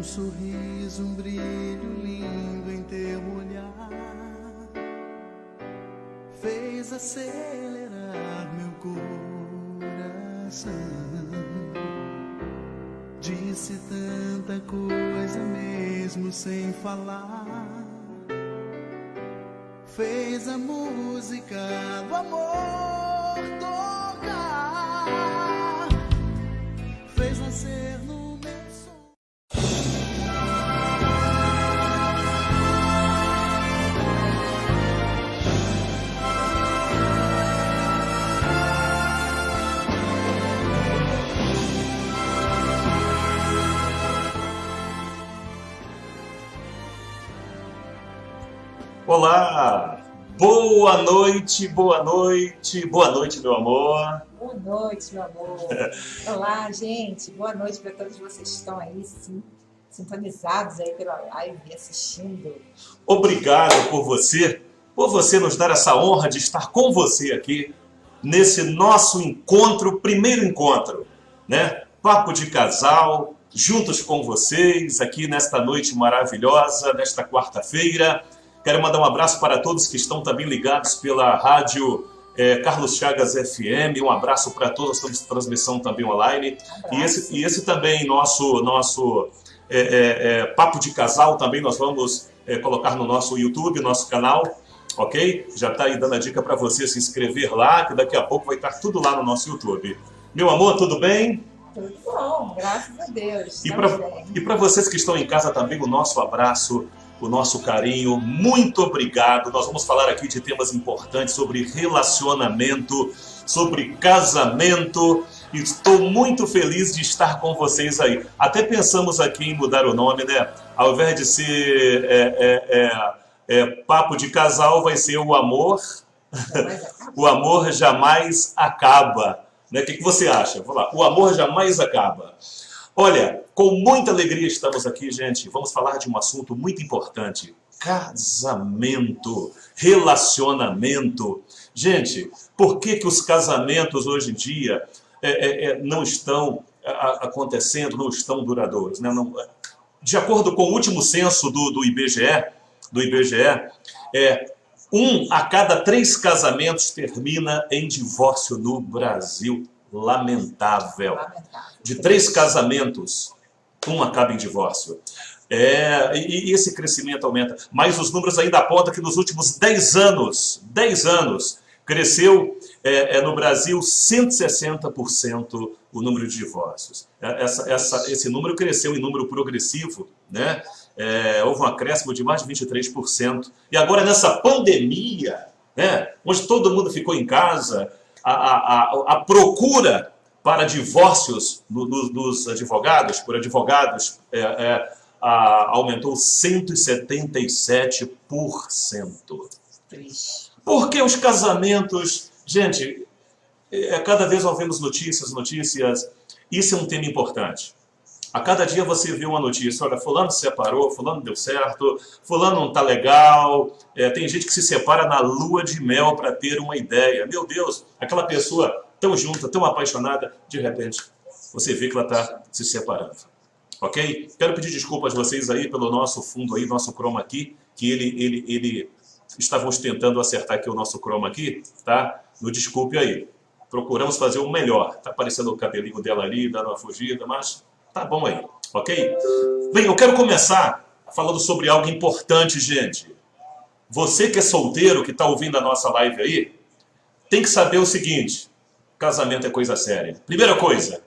sorriso, um brilho lindo em teu olhar fez acelerar meu coração. Disse tanta coisa mesmo sem falar, fez a música do amor tocar, fez nascer no meu sonho. Olá, boa noite, boa noite, boa noite, meu amor. Boa noite, meu amor. Olá, gente. Boa noite para todos vocês que estão aí, sim, sintonizados aí pela live, assistindo. Obrigado por você nos dar essa honra de estar com você aqui nesse nosso encontro, primeiro encontro, né? Papo de casal, juntos com vocês aqui nesta noite maravilhosa, nesta quarta-feira. Quero mandar um abraço para todos que estão também ligados pela rádio Carlos Chagas FM. Um abraço para todos, estamos em transmissão também online. E esse também, nosso Papo de Casal, também nós vamos colocar no nosso YouTube, nosso canal, ok? Já está aí dando a dica para você se inscrever lá, que daqui a pouco vai estar tudo lá no nosso YouTube. Meu amor, tudo bem? Tudo bom, graças a Deus. E para vocês que estão em casa também, o nosso abraço, o nosso carinho, muito obrigado. Nós vamos falar aqui de temas importantes sobre relacionamento, sobre casamento. Estou muito feliz de estar com vocês aí. Até pensamos aqui em mudar o nome, né? Ao invés de ser papo de casal, vai ser o amor. O amor jamais acaba. Né? O que você acha? Vamos lá. O amor jamais acaba. Olha, com muita alegria estamos aqui, gente. Vamos falar de um assunto muito importante. Casamento, relacionamento. Gente, por que os casamentos hoje em dia não estão acontecendo, não estão duradouros? Né? De acordo com o último censo do IBGE, 1 a cada 3 casamentos termina em divórcio no Brasil. Lamentável. De 3 casamentos, 1 acaba em divórcio. E esse crescimento aumenta. Mas os números ainda apontam que nos últimos 10 anos, cresceu no Brasil 160% o número de divórcios. Esse número cresceu em número progressivo, né? Houve um acréscimo de mais de 23%. E agora nessa pandemia, né, onde todo mundo ficou em casa, a procura para divórcios dos advogados, por advogados, aumentou 177%. Triste. Porque os casamentos... Gente, cada vez ouvimos notícias, isso é um tema importante. A cada dia você vê uma notícia, olha, fulano se separou, fulano deu certo, fulano não está legal. Tem gente que se separa na lua de mel para ter uma ideia. Meu Deus, aquela pessoa tão junta, tão apaixonada, de repente você vê que ela está se separando. Ok? Quero pedir desculpas a vocês aí pelo nosso fundo aí, nosso chroma aqui, que ele estávamos tentando acertar aqui o nosso chroma aqui, tá? No desculpe aí. Procuramos fazer o melhor. Tá aparecendo o cabelinho dela ali, dando uma fugida, mas tá bom aí, ok? Bem, eu quero começar falando sobre algo importante, gente. Você que é solteiro, que está ouvindo a nossa live aí, tem que saber o seguinte: casamento é coisa séria. Primeira coisa,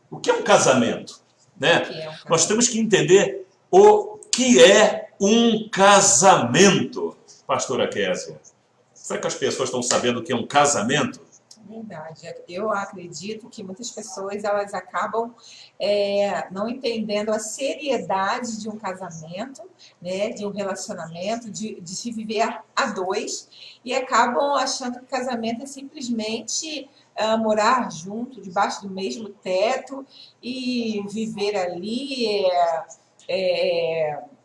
o que é um casamento? Né? Nós temos que entender o que é um casamento, pastora Kézia. Será que as pessoas estão sabendo o que é um casamento? Verdade. Eu acredito que muitas pessoas elas acabam não entendendo a seriedade de um casamento, né, de um relacionamento, de se viver a dois, e acabam achando que casamento é simplesmente morar junto, debaixo do mesmo teto e viver ali,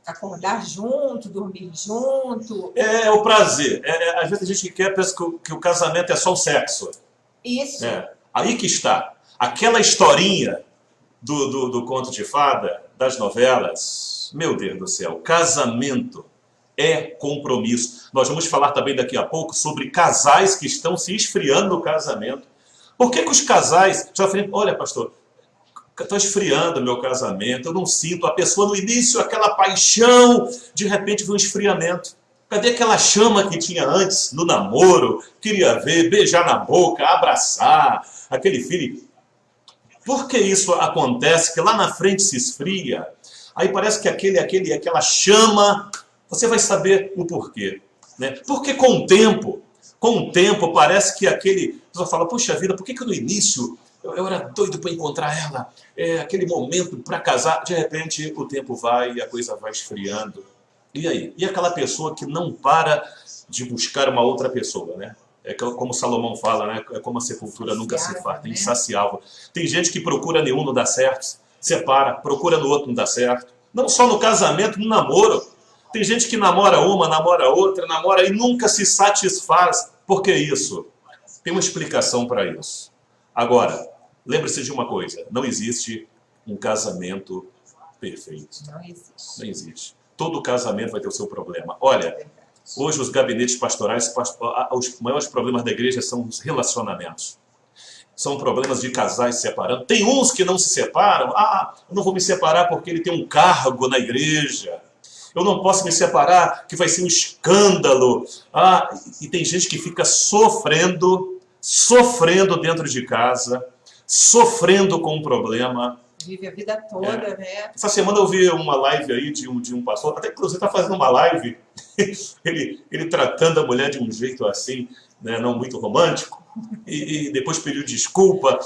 acordar junto, dormir junto. É o prazer. Às vezes a gente pensa que o casamento é só o sexo. Isso. Aí que está. Aquela historinha do conto de fada, das novelas. Meu Deus do céu, casamento é compromisso. Nós vamos falar também daqui a pouco sobre casais que estão se esfriando no casamento. Por que os casais... Já falei, olha, pastor, estou esfriando meu casamento, eu não sinto. A pessoa no início, aquela paixão, de repente vem um esfriamento. Cadê aquela chama que tinha antes, no namoro? Queria ver, beijar na boca, abraçar, aquele filho. Por que isso acontece? Que lá na frente se esfria. Aí parece que aquela chama, você vai saber o porquê. Né? Porque com o tempo parece que aquele... Você fala, puxa vida, por que no início eu era doido para encontrar ela? Aquele momento para casar, de repente o tempo vai e a coisa vai esfriando. E aí? E aquela pessoa que não para de buscar uma outra pessoa, né? É como Salomão fala, né? É como a sepultura nunca se farta, insaciável. Tem gente que procura nenhum, não dá certo, separa, procura no outro, não dá certo. Não só no casamento, no namoro. Tem gente que namora uma, namora outra, namora e nunca se satisfaz. Por que isso? Tem uma explicação para isso. Agora, lembre-se de uma coisa, não existe um casamento perfeito. Não existe. Não existe. Todo casamento vai ter o seu problema. Olha, hoje os gabinetes pastorais, os maiores problemas da igreja são os relacionamentos. São problemas de casais se separando. Tem uns que não se separam. Eu não vou me separar porque ele tem um cargo na igreja. Eu não posso me separar que vai ser um escândalo. E tem gente que fica sofrendo dentro de casa, sofrendo com um problema. Vive a vida toda, né? Essa semana eu vi uma live aí de um pastor, até que inclusive está fazendo uma live, ele tratando a mulher de um jeito assim, né, não muito romântico, e depois pediu desculpa.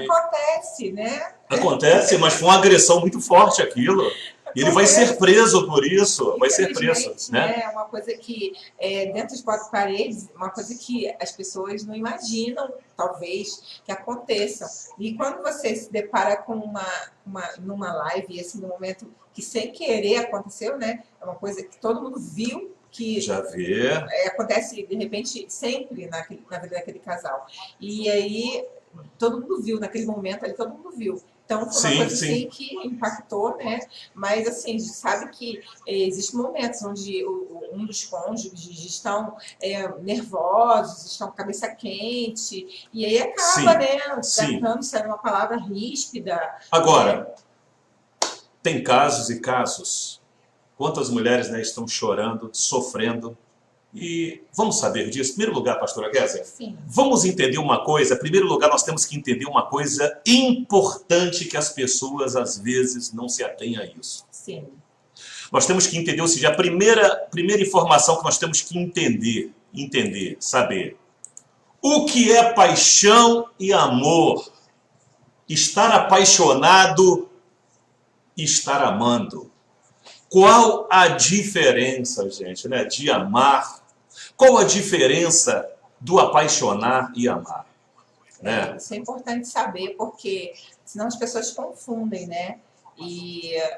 Acontece, né? Acontece, mas foi uma agressão muito forte aquilo. E ele vai ser preso por isso, vai ser preso. Né? É uma coisa que, dentro das quatro paredes, uma coisa que as pessoas não imaginam, talvez, que aconteça. E quando você se depara com numa live, assim, num momento que sem querer aconteceu, né? É uma coisa que todo mundo viu, que já vê. Acontece, de repente, sempre na vida daquele casal. E aí, todo mundo viu, naquele momento ali, todo mundo viu. Então, foi uma coisa assim que impactou, né? Mas, assim, a gente sabe que existem momentos onde um dos cônjuges estão nervosos, estão com a cabeça quente, e aí acaba, né? Tratando, sendo uma palavra ríspida. Agora, tem casos e casos. Quantas mulheres, né, estão chorando, sofrendo. E vamos saber disso. Em primeiro lugar, pastora Kézia, vamos entender uma coisa. Em primeiro lugar, nós temos que entender uma coisa importante que as pessoas, às vezes, não se atêm a isso. Sim. Nós temos que entender, ou seja, a primeira informação que nós temos que entender, saber. O que é paixão e amor? Estar apaixonado e estar amando. Qual a diferença, gente, né, de amar? Qual a diferença do apaixonar e amar? Né? Isso é importante saber, porque senão as pessoas confundem, né?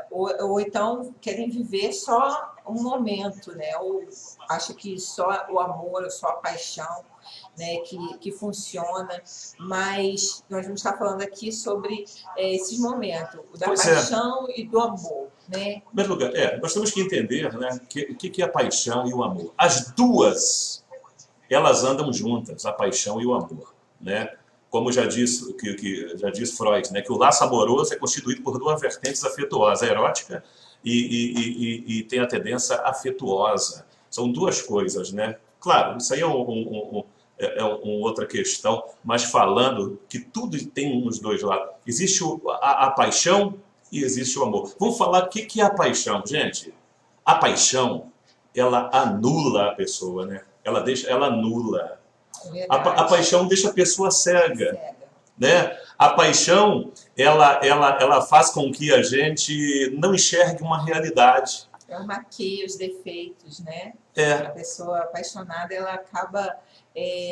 Ou então querem viver só um momento, né? Ou acham que só o amor, ou só a paixão, né, que funciona, mas nós vamos estar falando aqui sobre esses momentos, o da paixão e do amor. Né? Em primeiro lugar, nós temos que entender, né, o que é a paixão e o amor. As duas, elas andam juntas, a paixão e o amor. Né? Como já disse Freud, né, que o laço amoroso é constituído por duas vertentes afetuosas, a erótica e tem a tendência afetuosa. São duas coisas, né? Claro, isso aí é outra questão, mas falando que tudo tem nos dois lados. Existe a paixão e existe o amor. Vamos falar o que é a paixão, gente. A paixão, ela anula a pessoa, né? Ela anula. A paixão deixa a pessoa cega. Né? A paixão, ela faz com que a gente não enxergue uma realidade. Maquia os defeitos, né? É. A pessoa apaixonada, ela acaba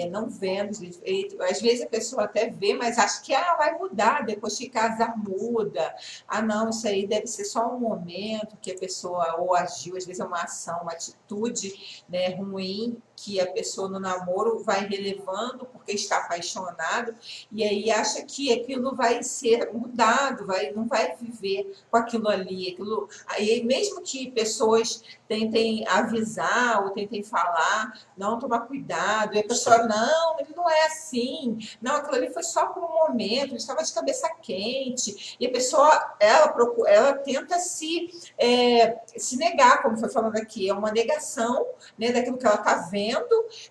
não vendo os defeitos. Às vezes a pessoa até vê, mas acha que vai mudar, depois que casar muda. Ah, não, isso aí deve ser só um momento que a pessoa ou agiu, às vezes é uma ação, uma atitude, né, ruim, que a pessoa no namoro vai relevando porque está apaixonado, e aí acha que aquilo vai ser mudado, não vai viver com aquilo ali. Aí mesmo que pessoas tentem avisar ou tentem falar, não, tomar cuidado, e a pessoa, não, ele não é assim, não, aquilo ali foi só por um momento, ele estava de cabeça quente, e a pessoa, ela tenta se negar, como foi falando aqui, é uma negação, né, daquilo que ela está vendo,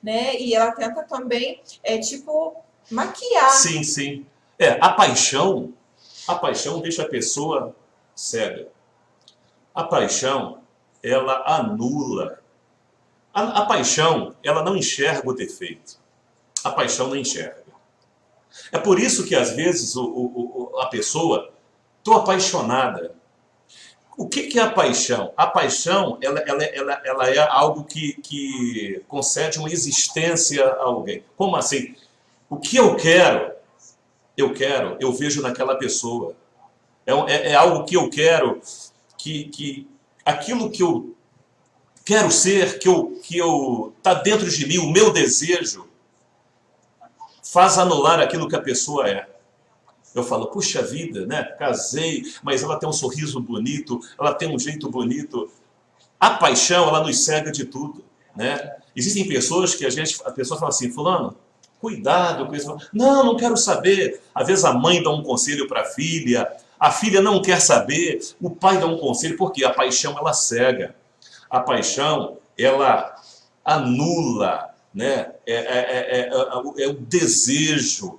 né, e ela tenta também, maquiar. Sim, sim. A paixão deixa a pessoa cega. A paixão, ela anula. A paixão, ela não enxerga o defeito. A paixão não enxerga. É por isso que, às vezes, a pessoa, estou apaixonada. O que é a paixão? A paixão, ela é algo que concede uma existência a alguém. Como assim? O que eu vejo naquela pessoa. É algo que eu quero, aquilo que eu quero ser, que tá dentro de mim, o meu desejo, faz anular aquilo que a pessoa é. Eu falo, puxa vida, né? Casei, mas ela tem um sorriso bonito, ela tem um jeito bonito. A paixão, ela nos cega de tudo, né? Existem pessoas que a pessoa fala assim, fulano, cuidado com isso. Não, não quero saber. Às vezes a mãe dá um conselho para a filha não quer saber, o pai dá um conselho, porque a paixão, ela cega. A paixão, ela anula, né? É o desejo.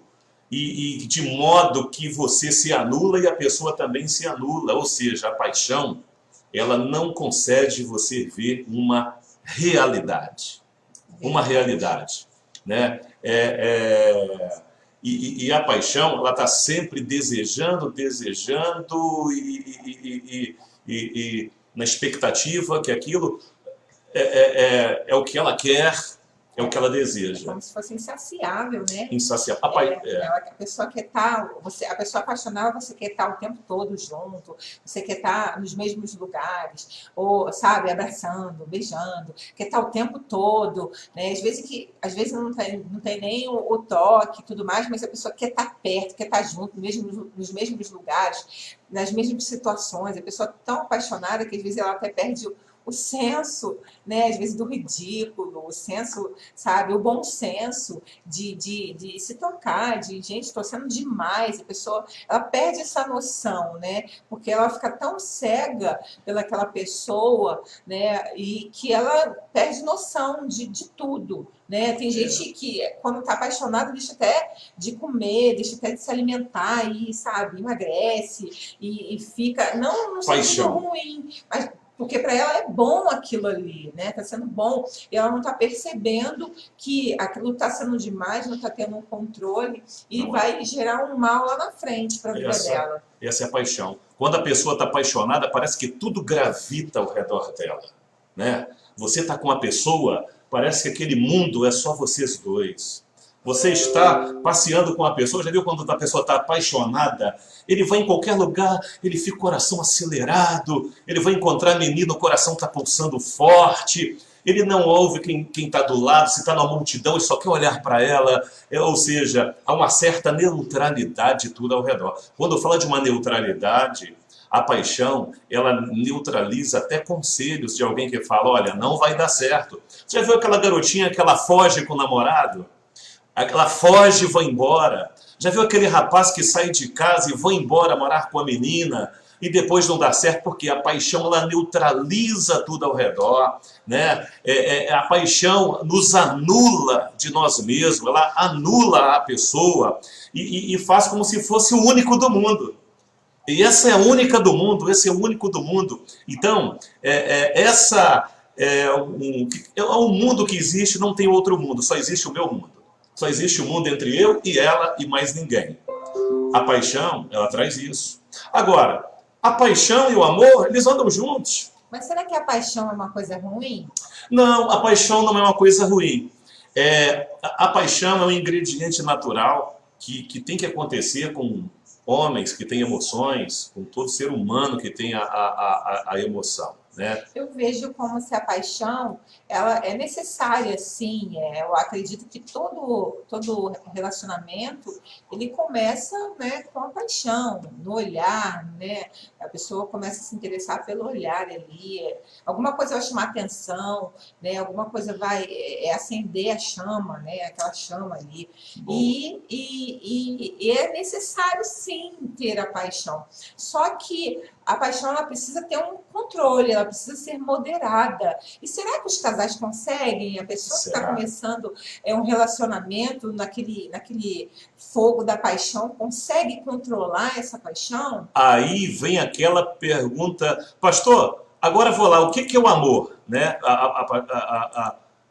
E de modo que você se anula e a pessoa também se anula. Ou seja, a paixão, ela não concede você ver uma realidade. Uma realidade, né? E a paixão, ela está sempre desejando e na expectativa que aquilo é o que ela quer, é o que ela deseja. Como se fosse insaciável, né? Insaciável. A pessoa quer estar, a pessoa apaixonada, você quer estar o tempo todo junto, você quer estar nos mesmos lugares, ou, sabe, abraçando, beijando, quer estar o tempo todo, né? Às vezes não tem nem o toque e tudo mais, mas a pessoa quer estar perto, quer estar junto, nos mesmos lugares, nas mesmas situações. A pessoa é tão apaixonada que às vezes ela até perde o senso, né, às vezes do ridículo, o senso, sabe, o bom senso de se tocar, gente, estou sendo demais. A pessoa, ela perde essa noção, né, porque ela fica tão cega pelaquela pessoa, né, e que ela perde noção de tudo, né. Tem gente que, quando está apaixonada, deixa até de comer, deixa até de se alimentar e, sabe, emagrece e fica, não sentindo ruim, mas porque para ela é bom aquilo ali, né? Está sendo bom. E ela não está percebendo que aquilo está sendo demais, não está tendo um controle e vai gerar um mal lá na frente para a vida dela. Essa é a paixão. Quando a pessoa está apaixonada, parece que tudo gravita ao redor dela, né? Você está com a pessoa, parece que aquele mundo é só vocês dois. Você está passeando com a pessoa, já viu quando a pessoa está apaixonada? Ele vai em qualquer lugar, ele fica com o coração acelerado, ele vai encontrar a menina, o coração está pulsando forte, ele não ouve quem está do lado, se está numa multidão, ele só quer olhar para ela, ou seja, há uma certa neutralidade tudo ao redor. Quando eu falo de uma neutralidade, a paixão, ela neutraliza até conselhos de alguém que fala, olha, não vai dar certo. Você já viu aquela garotinha que ela foge com o namorado? Ela foge e vai embora. Já viu aquele rapaz que sai de casa e vai embora morar com a menina e depois não dá certo porque a paixão, ela neutraliza tudo ao redor, né? A paixão nos anula de nós mesmos, ela anula a pessoa e faz como se fosse o único do mundo. E essa é a única do mundo, esse é o único do mundo. Então, um mundo que existe, não tem outro mundo, só existe o meu mundo. Só existe o mundo entre eu e ela e mais ninguém. A paixão, ela traz isso. Agora, a paixão e o amor, eles andam juntos. Mas será que a paixão é uma coisa ruim? Não, a paixão não é uma coisa ruim. A paixão é um ingrediente natural que tem que acontecer com homens que têm emoções, com todo ser humano que tem a emoção, né? Eu vejo como se a paixão, ela é necessária, sim. Eu acredito que todo relacionamento, ele começa, né, com a paixão, no olhar, né? A pessoa começa a se interessar pelo olhar ali. Alguma coisa vai chamar atenção, né? Alguma coisa vai acender a chama, né? Aquela chama ali. E é necessário, sim, ter a paixão. Só que a paixão, ela precisa ter um controle, ela precisa ser moderada. E será que os casais conseguem? A pessoa que está começando um relacionamento naquele fogo da paixão, consegue controlar essa paixão? Aí vem aquela pergunta, pastor, agora vou lá, o que é o amor? Né?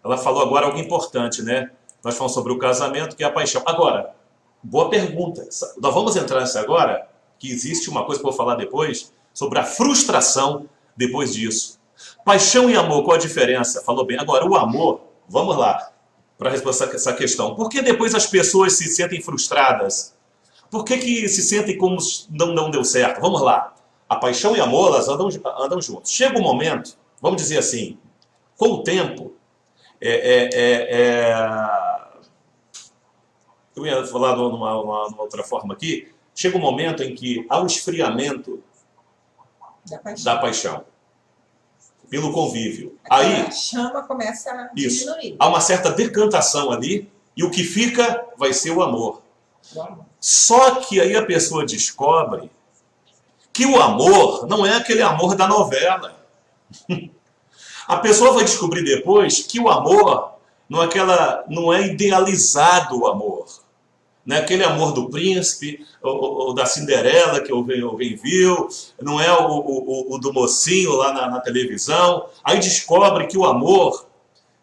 Ela falou agora algo importante, né? Nós falamos sobre o casamento, que é a paixão. Agora, boa pergunta. Nós vamos entrar nessa agora, que existe uma coisa que eu vou falar depois, sobre a frustração depois disso. Paixão e amor, qual a diferença? Falou bem. Agora, o amor, vamos lá, para responder essa questão. Por que depois as pessoas se sentem frustradas? Por que se sentem como não deu certo? Vamos lá. A paixão e o amor, elas andam juntos. Chega um momento, vamos dizer assim, com o tempo, eu ia falar de uma outra forma aqui, chega um momento em que há um esfriamento da paixão pelo convívio. Aí a chama começa a diminuir. Há uma certa decantação ali e o que fica vai ser o amor. Só que aí a pessoa descobre que o amor não é aquele amor da novela. A pessoa vai descobrir depois que o amor não é idealizado o amor. Não é aquele amor do príncipe ou da Cinderela que alguém viu, não é o do mocinho lá na televisão. Aí descobre que o amor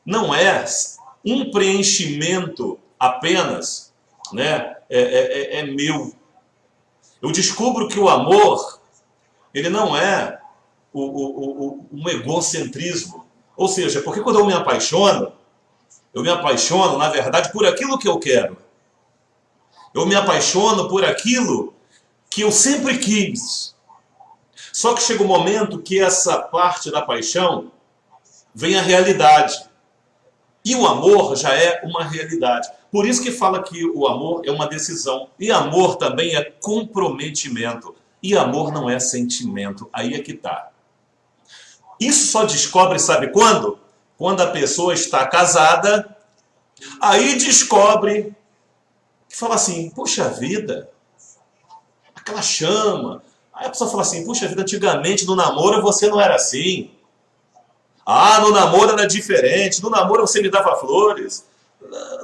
não é um preenchimento apenas, né? É meu. Eu descubro que o amor, ele não é um egocentrismo. Ou seja, porque quando eu me apaixono, na verdade, por aquilo que eu quero. Eu me apaixono por aquilo que eu sempre quis. Só que chega um momento que essa parte da paixão vem a realidade. E o amor já é uma realidade. Por isso que fala que o amor é uma decisão. E amor também é comprometimento. E amor não é sentimento. Aí é que está. Isso só descobre, sabe quando? Quando a pessoa está casada, aí descobre... que fala assim, puxa vida, aquela chama. Aí a pessoa fala assim, puxa vida, antigamente no namoro você não era assim. Ah, no namoro era diferente, no namoro você me dava flores,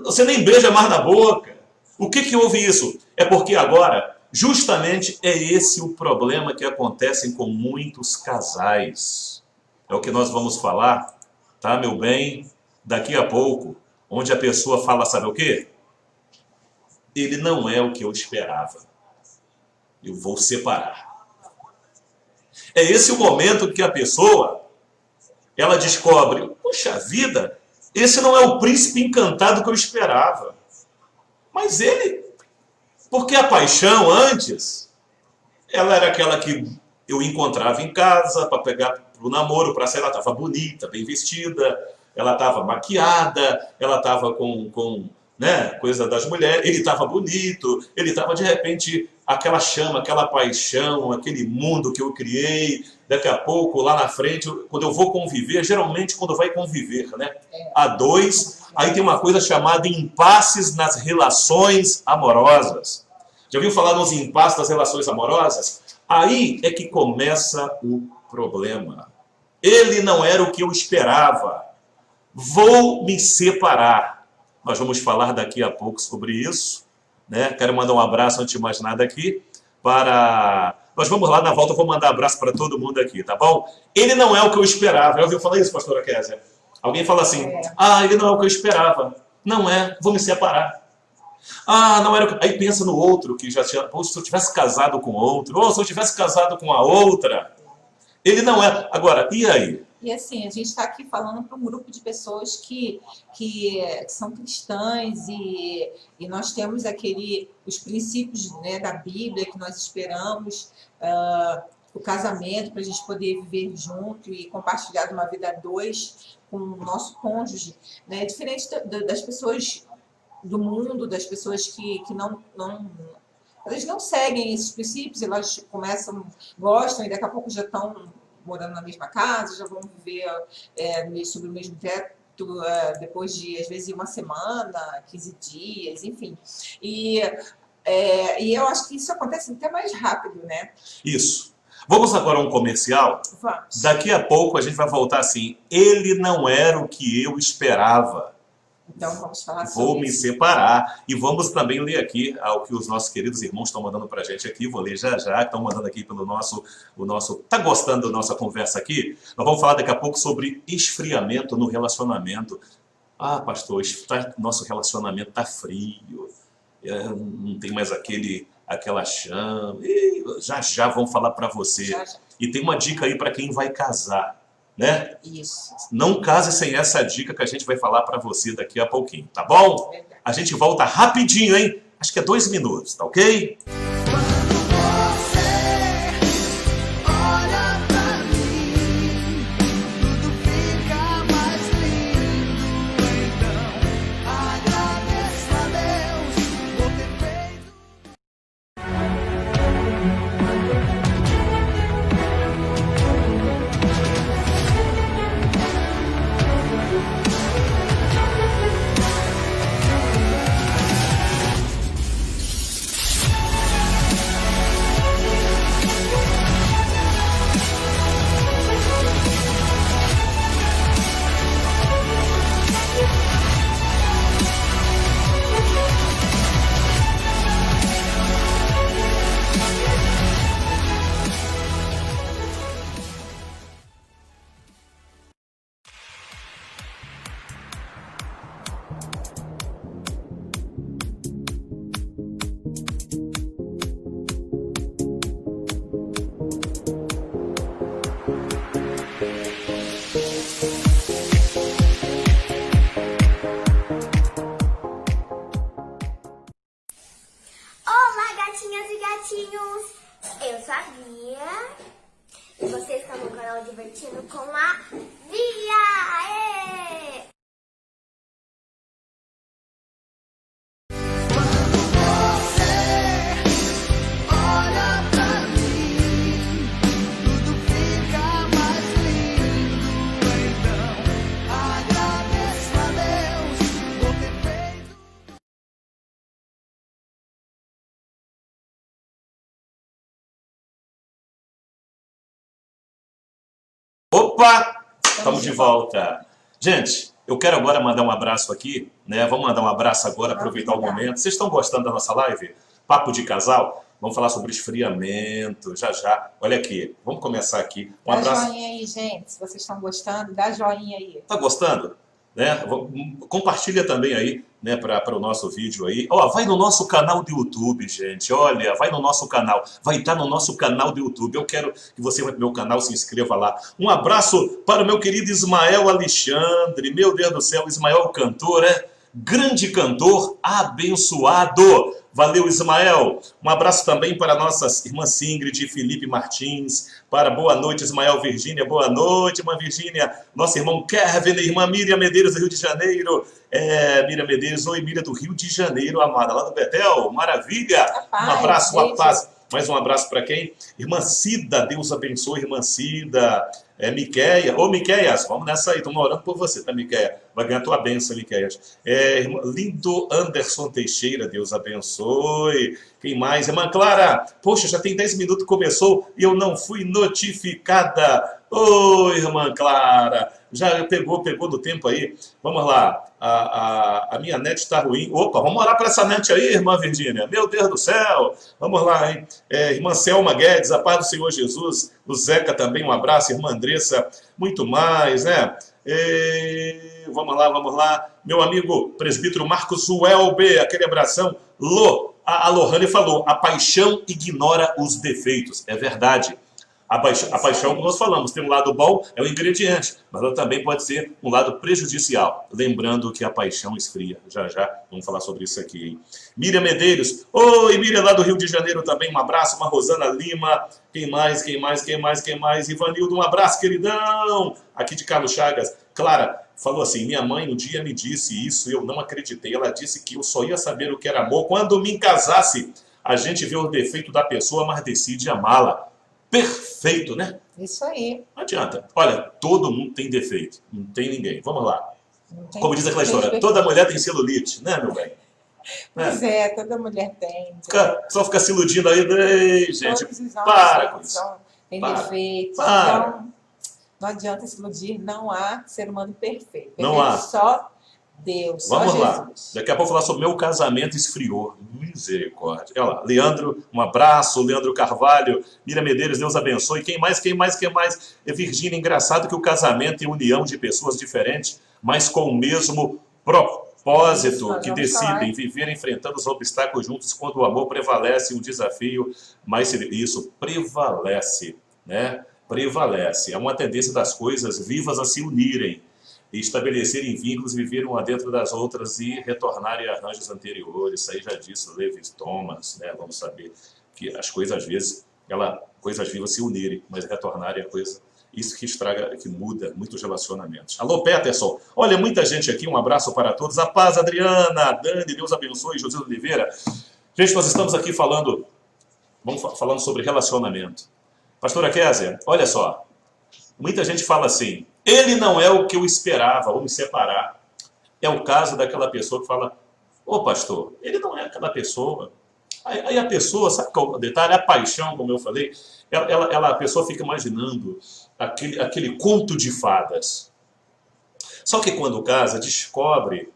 você nem beija mais na boca. O que houve isso? É porque agora, justamente é esse o problema que acontece com muitos casais. É o que nós vamos falar, tá, meu bem, daqui a pouco, onde a pessoa fala, sabe o quê? Ele não é o que eu esperava. Eu vou separar. É esse o momento que a pessoa, ela descobre, puxa vida, esse não é o príncipe encantado que eu esperava. Mas ele, porque a paixão antes, ela era aquela que eu encontrava em casa para pegar para o namoro, para sair, ela estava bonita, bem vestida, ela estava maquiada, ela estava com né, coisa das mulheres, ele estava bonito, ele estava de repente aquela chama, aquela paixão, aquele mundo que eu criei, daqui a pouco, lá na frente, quando eu vou conviver, geralmente quando vai conviver, né, a dois, aí tem uma coisa chamada impasses nas relações amorosas. Já ouviu falar nos impasses das relações amorosas? Aí é que começa o problema. Ele não era o que eu esperava. Vou me separar. Nós vamos falar daqui a pouco sobre isso, né? Quero mandar um abraço, antes de mais nada, aqui, para... Nós vamos lá, na volta eu vou mandar abraço para todo mundo aqui, tá bom? Ele não é o que eu esperava. Já ouviu falar isso, pastora Kézia? Alguém fala assim, ele não é o que eu esperava. Não é, vou me separar. Não era o que... Aí pensa no outro, que já tinha... Pô, se eu tivesse casado com outro, ou se eu tivesse casado com a outra... Ele não é... Agora, e aí? E assim, a gente está aqui falando para um grupo de pessoas que são cristãs e nós temos os princípios, né, da Bíblia que nós esperamos, o casamento para a gente poder viver junto e compartilhar de uma vida a dois com o nosso cônjuge, né? Diferente das pessoas do mundo, das pessoas que elas não seguem esses princípios, elas gostam e daqui a pouco já estão morando na mesma casa, já vão viver sob o mesmo teto depois de, às vezes, uma semana, 15 dias, enfim. E eu acho que isso acontece até mais rápido, né? Isso. Vamos agora a um comercial? Vamos. Daqui a pouco a gente vai voltar assim. Ele não era o que eu esperava. Então vamos falar sobre Vou me separar. E vamos também ler aqui o que os nossos queridos irmãos estão mandando pra gente aqui. Vou ler já, estão mandando aqui pelo nosso... Tá gostando da nossa conversa aqui? Nós vamos falar daqui a pouco sobre esfriamento no relacionamento. Ah, pastor, nosso relacionamento tá frio. Não tem mais aquela chama. E já vão falar para você. Já. E tem uma dica aí para quem vai casar, né? Isso. Não case sem essa dica que a gente vai falar para você daqui a pouquinho, tá bom? Verdade. A gente volta rapidinho, hein? Acho que é 2 minutos, tá ok? Olá, gatinhas e gatinhos! Eu sou a Bia e vocês estão no canal Divertindo com a Bia! Aê! Opa! Estamos de volta. Gente, eu quero agora mandar um abraço aqui, né? Vamos mandar um abraço agora, aproveitar o momento. Vocês estão gostando da nossa live? Papo de casal? Vamos falar sobre esfriamento, já. Olha aqui, vamos começar aqui. Um Dá abraço. joinha aí, gente. Se vocês estão gostando, dá joinha aí. Tá gostando? Né? Compartilha também aí, né, para o nosso vídeo aí. Ó, vai no nosso canal do YouTube, gente. Olha, vai no nosso canal. Vai estar no nosso canal do YouTube. Eu quero que você vá para o meu canal, se inscreva lá. Um abraço para o meu querido Ismael Alexandre. Meu Deus do céu, Ismael cantor, grande cantor, abençoado. Valeu, Ismael. Um abraço também para nossas irmãs Ingrid e Felipe Martins. Boa noite, Ismael, Virgínia. Boa noite, irmã Virgínia. Nosso irmão Kevin, irmã Miriam Medeiros, do Rio de Janeiro. Miriam Medeiros, oi, Miriam do Rio de Janeiro, amada, lá do Betel. Maravilha. Um abraço, uma paz. Mais um abraço para quem? Irmã Cida, Deus abençoe, irmã Cida. Miquéia. Ô, Miquéias, vamos nessa aí, estamos orando por você, tá, Miquéia? Vai ganhar tua bênção, Miquéias. Lindo Anderson Teixeira, Deus abençoe. Quem mais? Irmã Clara, poxa, já tem 10 minutos que começou e eu não fui notificada. Ô, irmã Clara, já pegou do tempo aí. Vamos lá, a minha net está ruim. Opa, vamos orar para essa net aí, irmã Virgínia. Meu Deus do céu. Vamos lá, hein? Irmã Selma Guedes, a paz do Senhor Jesus. O Zeca também, um abraço. Irmã Andressa, muito mais, né? Vamos lá. Meu amigo presbítero Marcos Welber, aquele abração. A Lohane falou, a paixão ignora os defeitos. É verdade. A paixão, como nós falamos, tem um lado bom, é o ingrediente, mas ela também pode ser um lado prejudicial. Lembrando que a paixão esfria. Já já vamos falar sobre isso aqui, hein? Miriam Medeiros. Oi, Miriam, lá do Rio de Janeiro também. Um abraço. Uma Rosana Lima. Quem mais? Ivanildo, um abraço, queridão. Aqui de Carlos Chagas. Clara falou assim: minha mãe um dia me disse isso e eu não acreditei. Ela disse que eu só ia saber o que era amor quando me casasse. A gente vê o defeito da pessoa, mas decide amá-la. Perfeito, né? Isso aí. Não adianta. Olha, todo mundo tem defeito. Não tem ninguém. Vamos lá. Como diz aquela história, defeito. toda mulher tem celulite, né, meu bem? Pois é, toda mulher tem. Só ficar se iludindo aí, ei, gente, Todos os para com homens isso. têm Para. defeitos. Para. Então, não adianta se iludir, não há ser humano perfeito. Não há. Só Deus, Vamos só lá. Jesus. Daqui a pouco falar sobre meu casamento esfriou. Misericórdia. Olha lá, Leandro, um abraço. Leandro Carvalho, Miriam Medeiros, Deus abençoe. Quem mais? É Virgínia, engraçado que o casamento é união de pessoas diferentes, mas com o mesmo propósito, Nós que vamos decidem falar. viver enfrentando os obstáculos juntos quando o amor prevalece, um desafio, mas isso prevalece, né? Prevalece. É uma tendência das coisas vivas a se unirem e estabelecerem vínculos, viver uma dentro das outras e retornarem a arranjos anteriores. Isso aí já disse Levi Thomas, né? Vamos saber que as coisas, às vezes, coisas vivas se unirem, mas retornarem a coisa. Isso que estraga, que muda muitos relacionamentos. Alô, Peterson. Olha, muita gente aqui, um abraço para todos. A paz, Adriana, Dani, Deus abençoe, José Oliveira. Gente, nós estamos aqui falando sobre relacionamento. Pastora Kézia, olha só. Muita gente fala assim: ele não é o que eu esperava, vou me separar. É o caso daquela pessoa que fala: ô pastor, ele não é aquela pessoa. Aí a pessoa, sabe qual é o detalhe? A paixão, como eu falei, a pessoa fica imaginando aquele conto de fadas. Só que quando casa, descobre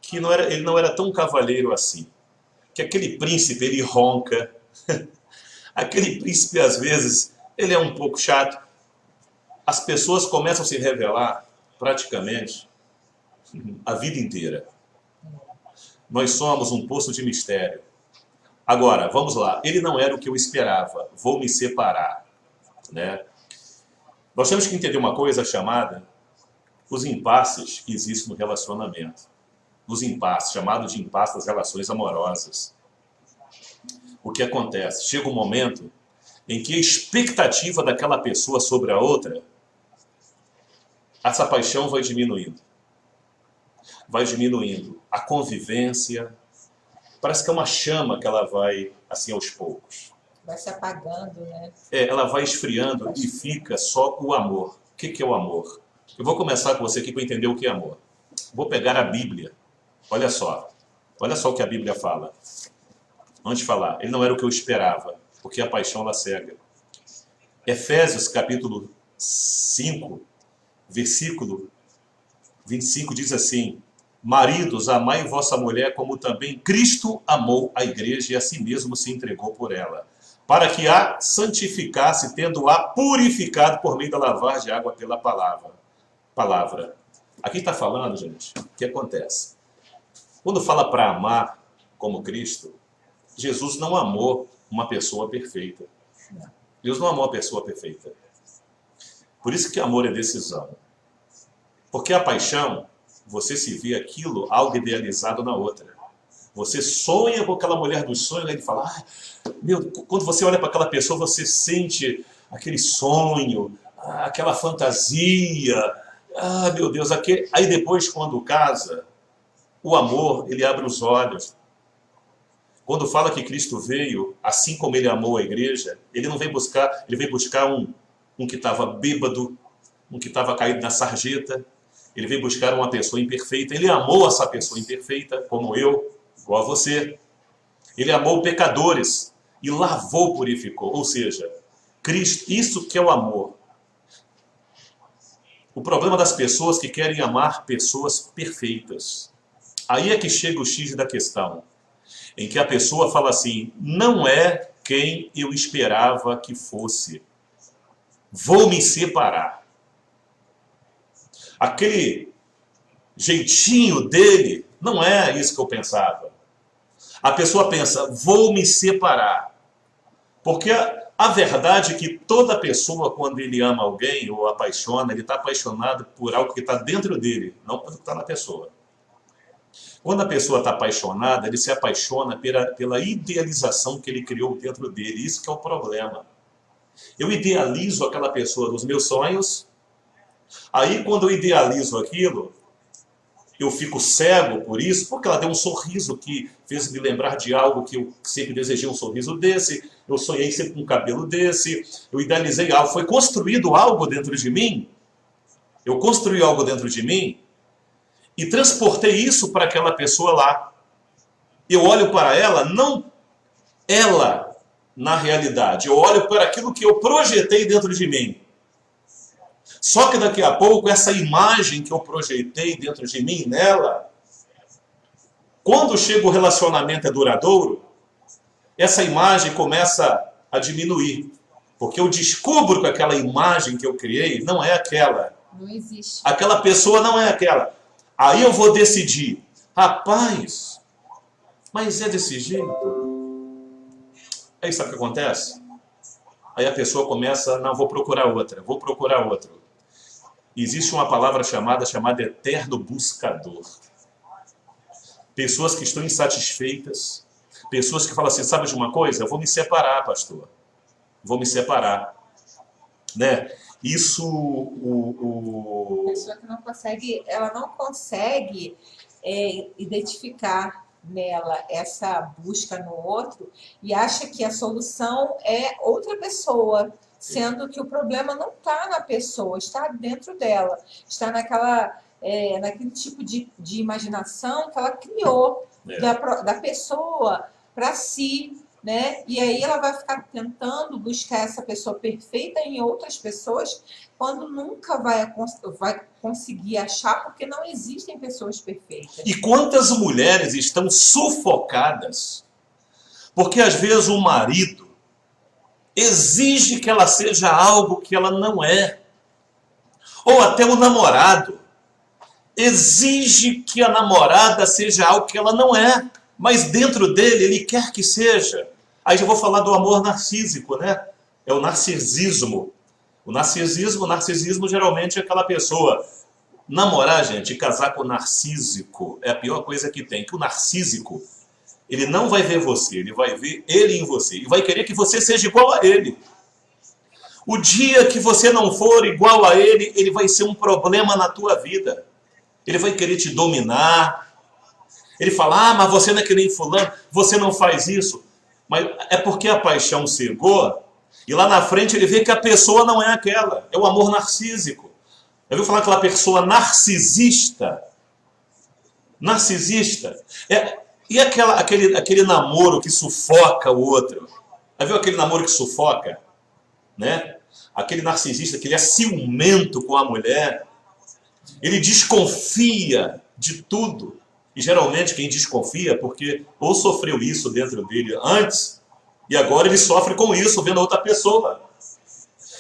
que ele não era tão cavalheiro assim. Que aquele príncipe, ele ronca. Aquele príncipe, às vezes, ele é um pouco chato. As pessoas começam a se revelar praticamente a vida inteira. Nós somos um poço de mistério. Agora, vamos lá. Ele não era o que eu esperava. Vou me separar, né? Nós temos que entender uma coisa chamada os impasses que existem no relacionamento. Os impasses, chamado de impasse das relações amorosas. O que acontece? Chega um momento em que a expectativa daquela pessoa sobre a outra, essa paixão vai diminuindo. Vai diminuindo. A convivência, parece que é uma chama que ela vai, assim, aos poucos. Vai se apagando, né? Ela vai esfriando e fica só o amor. O que é o amor? Eu vou começar com você aqui para entender o que é amor. Vou pegar a Bíblia. Olha só o que a Bíblia fala. Antes de falar, ele não era o que eu esperava, porque a paixão ela cega. Efésios capítulo 5, versículo 25 diz assim: maridos, amai vossa mulher como também Cristo amou a igreja e a si mesmo se entregou por ela, para que a santificasse, tendo-a purificado por meio da lavar de água pela palavra. Aqui está falando, gente, o que acontece? Quando fala para amar como Cristo, Jesus não amou uma pessoa perfeita. Deus não amou a pessoa perfeita. Por isso que amor é decisão. Porque a paixão, você se vê aquilo, algo idealizado na outra. Você sonha com aquela mulher dos sonhos, e fala, quando você olha para aquela pessoa, você sente aquele sonho, aquela fantasia, meu Deus, aí depois quando casa, o amor, ele abre os olhos. Quando fala que Cristo veio, assim como ele amou a igreja, ele não veio buscar, ele veio buscar um que estava bêbado, um que estava caído na sarjeta. Ele veio buscar uma pessoa imperfeita. Ele amou essa pessoa imperfeita, como eu, igual a você. Ele amou pecadores e lavou, purificou. Ou seja, Cristo, isso que é o amor. O problema das pessoas que querem amar pessoas perfeitas. Aí é que chega o X da questão. Em que a pessoa fala assim, não é quem eu esperava que fosse. Vou me separar. Aquele jeitinho dele não é isso que eu pensava. A pessoa pensa, vou me separar. Porque A verdade é que toda pessoa, quando ele ama alguém ou apaixona, ele está apaixonado por algo que está dentro dele, não pelo que está na pessoa. Quando a pessoa está apaixonada, ele se apaixona pela idealização que ele criou dentro dele. Isso que é o problema. Eu idealizo aquela pessoa dos meus sonhos, aí quando eu idealizo aquilo, eu fico cego por isso, porque ela deu um sorriso que fez me lembrar de algo que eu sempre desejei, um sorriso desse, eu sonhei sempre com um cabelo desse, eu idealizei algo, foi construído algo dentro de mim, eu construí algo dentro de mim e transportei isso para aquela pessoa lá. Eu olho para ela, não ela na realidade, eu olho para aquilo que eu projetei dentro de mim. Só que daqui a pouco, essa imagem que eu projetei dentro de mim, nela, quando chega o relacionamento é duradouro, essa imagem começa a diminuir. Porque eu descubro que aquela imagem que eu criei não é aquela. Não existe. Aquela pessoa não é aquela. Aí eu vou decidir, rapaz, mas é desse jeito? Aí sabe o que acontece? Aí a pessoa começa, não, vou procurar outra. Existe uma palavra chamada eterno buscador. Pessoas que estão insatisfeitas, pessoas que falam assim, sabe de uma coisa? Eu vou me separar, pastor. Vou me separar. Né? Isso, A pessoa que não consegue, ela não consegue identificar nela essa busca no outro e acha que a solução é outra pessoa, sendo que o problema não está na pessoa, está dentro dela, está naquele tipo de imaginação que ela criou da pessoa para si, né? E aí ela vai ficar tentando buscar essa pessoa perfeita em outras pessoas, quando nunca vai conseguir achar, porque não existem pessoas perfeitas. E quantas mulheres estão sufocadas, porque às vezes o marido exige que ela seja algo que ela não é. Ou até o namorado exige que a namorada seja algo que ela não é, mas dentro dele ele quer que seja. Aí já vou falar do amor narcísico, né? É o narcisismo. O narcisismo geralmente é aquela pessoa. Namorar, gente, e casar com o narcísico é a pior coisa que tem. Que o narcísico, ele não vai ver você, ele vai ver ele em você. E vai querer que você seja igual a ele. O dia que você não for igual a ele, ele vai ser um problema na tua vida. Ele vai querer te dominar. Ele fala, mas você não é que nem fulano, você não faz isso. Mas é porque a paixão cegou, e lá na frente ele vê que a pessoa não é aquela. É o amor narcísico. Já ouviu falar aquela pessoa narcisista? Narcisista. E aquele namoro que sufoca o outro? Já viu aquele namoro que sufoca? Né? Aquele narcisista que ele é ciumento com a mulher. Ele desconfia de tudo. E geralmente quem desconfia é porque ou sofreu isso dentro dele antes, e agora ele sofre com isso vendo outra pessoa.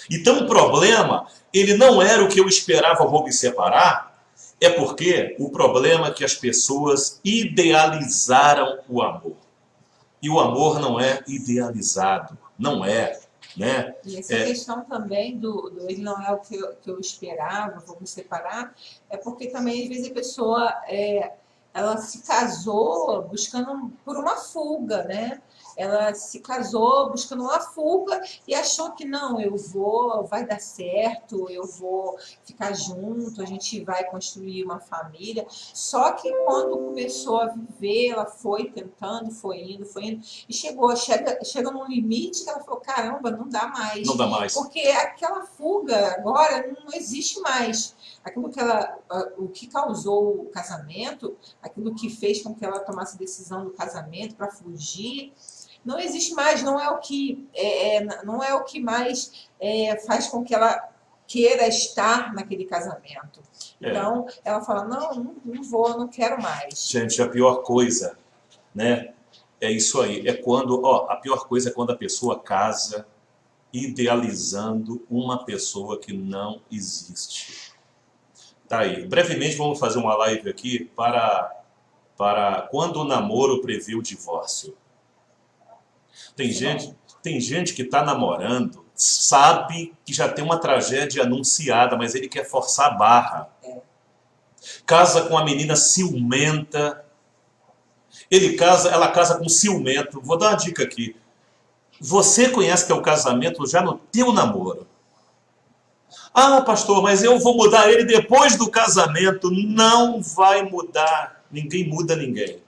Então o problema, ele não era o que eu esperava, vou me separar, é porque o problema é que as pessoas idealizaram o amor. E o amor não é idealizado, não é. Né? E essa questão também ele não é o que eu esperava, vou me separar, é porque também às vezes a pessoa ela se casou buscando por uma fuga, né? Ela se casou buscando uma fuga e achou que não, vai dar certo, eu vou ficar junto, a gente vai construir uma família. Só que quando começou a viver, ela foi tentando, foi indo, e chega num limite que ela falou, caramba, não dá mais. Não dá mais. Porque aquela fuga agora não existe mais. Aquilo o que causou o casamento, aquilo que fez com que ela tomasse a decisão do casamento para fugir, não existe mais, não é o que mais faz com que ela queira estar naquele casamento. Então, ela fala, não vou, não quero mais. Gente, a pior coisa, né, é isso aí. A pior coisa é quando a pessoa casa idealizando uma pessoa que não existe. Tá aí. Brevemente vamos fazer uma live aqui para quando o namoro prevê o divórcio. Tem Tem gente que está namorando, sabe que já tem uma tragédia anunciada, mas ele quer forçar a barra. Casa com uma menina ciumenta. Ela casa com ciumento. Vou dar uma dica aqui. Você conhece teu casamento já no teu namoro. Ah, pastor, mas eu vou mudar ele depois do casamento. Não vai mudar. Ninguém muda ninguém.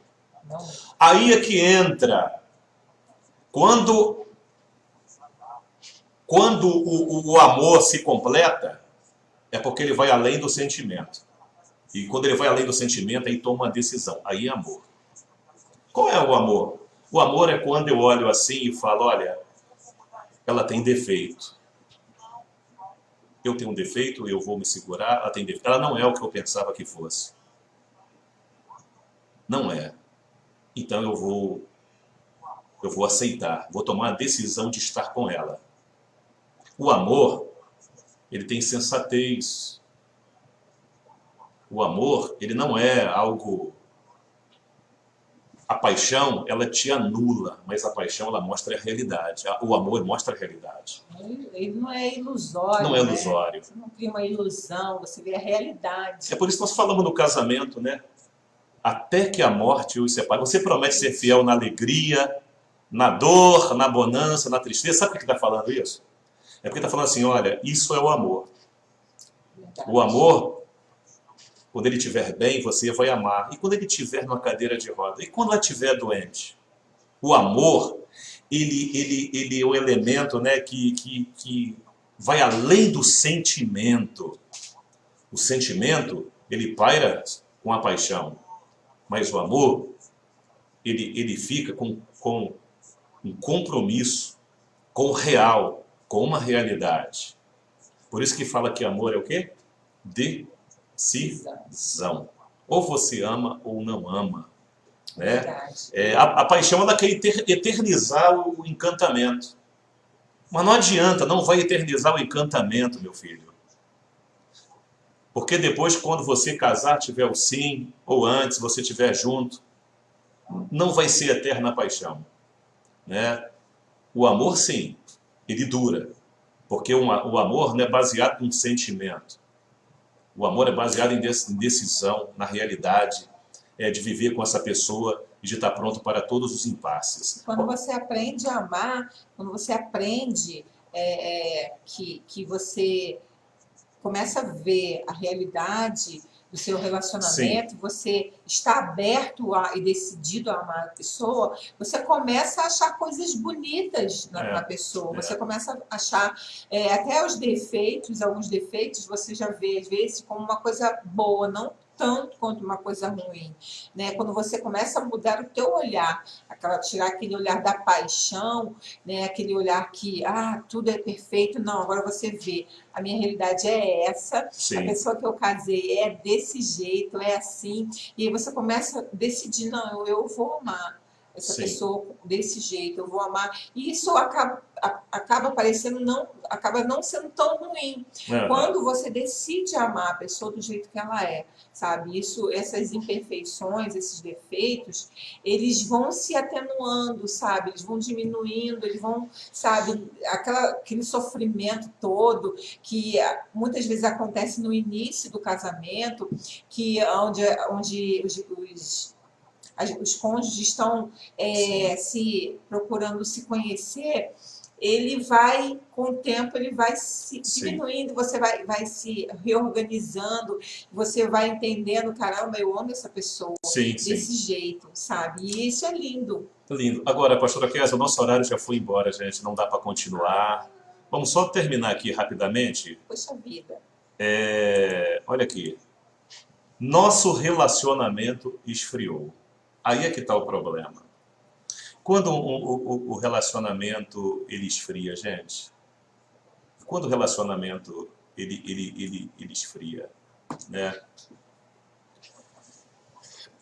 Aí é que entra. Quando o amor se completa, é porque ele vai além do sentimento. E quando ele vai além do sentimento, aí toma uma decisão. Aí é amor. Qual é o amor? O amor é quando eu olho assim e falo, olha, ela tem defeito. Eu tenho um defeito, eu vou me segurar, ela tem defeito. Ela não é o que eu pensava que fosse. Não é. Então eu vou aceitar, vou tomar a decisão de estar com ela. O amor, ele tem sensatez. O amor, ele não é algo... A paixão, ela te anula, mas a paixão, ela mostra a realidade. O amor mostra a realidade. Ele não é ilusório. Não é ilusório. Né? Você não cria uma ilusão, você vê a realidade. É por isso que nós falamos no casamento, né? Até que a morte os separe. Você promete ser fiel na alegria, na dor, na bonança, na tristeza. Sabe por que está falando isso? É porque está falando assim, olha, isso é o amor. Verdade. O amor... Quando ele estiver bem, você vai amar. E quando ele estiver numa cadeira de roda? E quando ela estiver doente? O amor, ele é um elemento, né, que vai além do sentimento. O sentimento, ele paira com a paixão. Mas o amor, ele fica com um compromisso com o real, com uma realidade. Por isso que fala que amor é o quê? Decisão. Ou você ama ou não ama. Né? A paixão, ela quer eternizar o encantamento. Mas não adianta, não vai eternizar o encantamento, meu filho. Porque depois, quando você casar, tiver o sim, ou antes, você estiver junto, não vai ser eterna a paixão. Né? O amor, sim, ele dura. Porque o amor não é baseado num sentimento. O amor é baseado em decisão, na realidade, de viver com essa pessoa e de estar pronto para todos os impasses. Quando você aprende a amar, quando você aprende que você começa a ver a realidade do seu relacionamento, sim, você está aberto e decidido a amar a pessoa, você começa a achar coisas bonitas na pessoa, você começa a achar até os defeitos, alguns defeitos você já vê às vezes como uma coisa boa, não tanto quanto uma coisa ruim, né? Quando você começa a mudar o teu olhar, tirar aquele olhar da paixão, né? Aquele olhar que, tudo é perfeito, não, agora você vê, a minha realidade é essa, sim, a pessoa que eu casei é desse jeito, é assim, e aí você começa a decidir, não, eu vou amar essa, sim, pessoa desse jeito, eu vou amar, e isso acaba parecendo acaba não sendo tão ruim, quando você decide amar a pessoa do jeito que ela é, sabe? Essas imperfeições, esses defeitos, eles vão se atenuando, sabe? Eles vão diminuindo, eles vão, sabe? Aquele sofrimento todo que muitas vezes acontece no início do casamento, que onde os cônjuges estão procurando se conhecer, ele vai, com o tempo, ele vai se diminuindo, você vai se reorganizando, você vai entendendo, caramba, eu amo essa pessoa, sim, desse jeito, sabe? E isso é lindo. Lindo. Agora, pastora Kézia, o nosso horário já foi embora, gente, não dá para continuar. Vamos só terminar aqui rapidamente. Poxa vida. Olha aqui. Nosso relacionamento esfriou. Aí é que está o problema. Quando o relacionamento ele esfria, gente, quando o relacionamento ele esfria, né?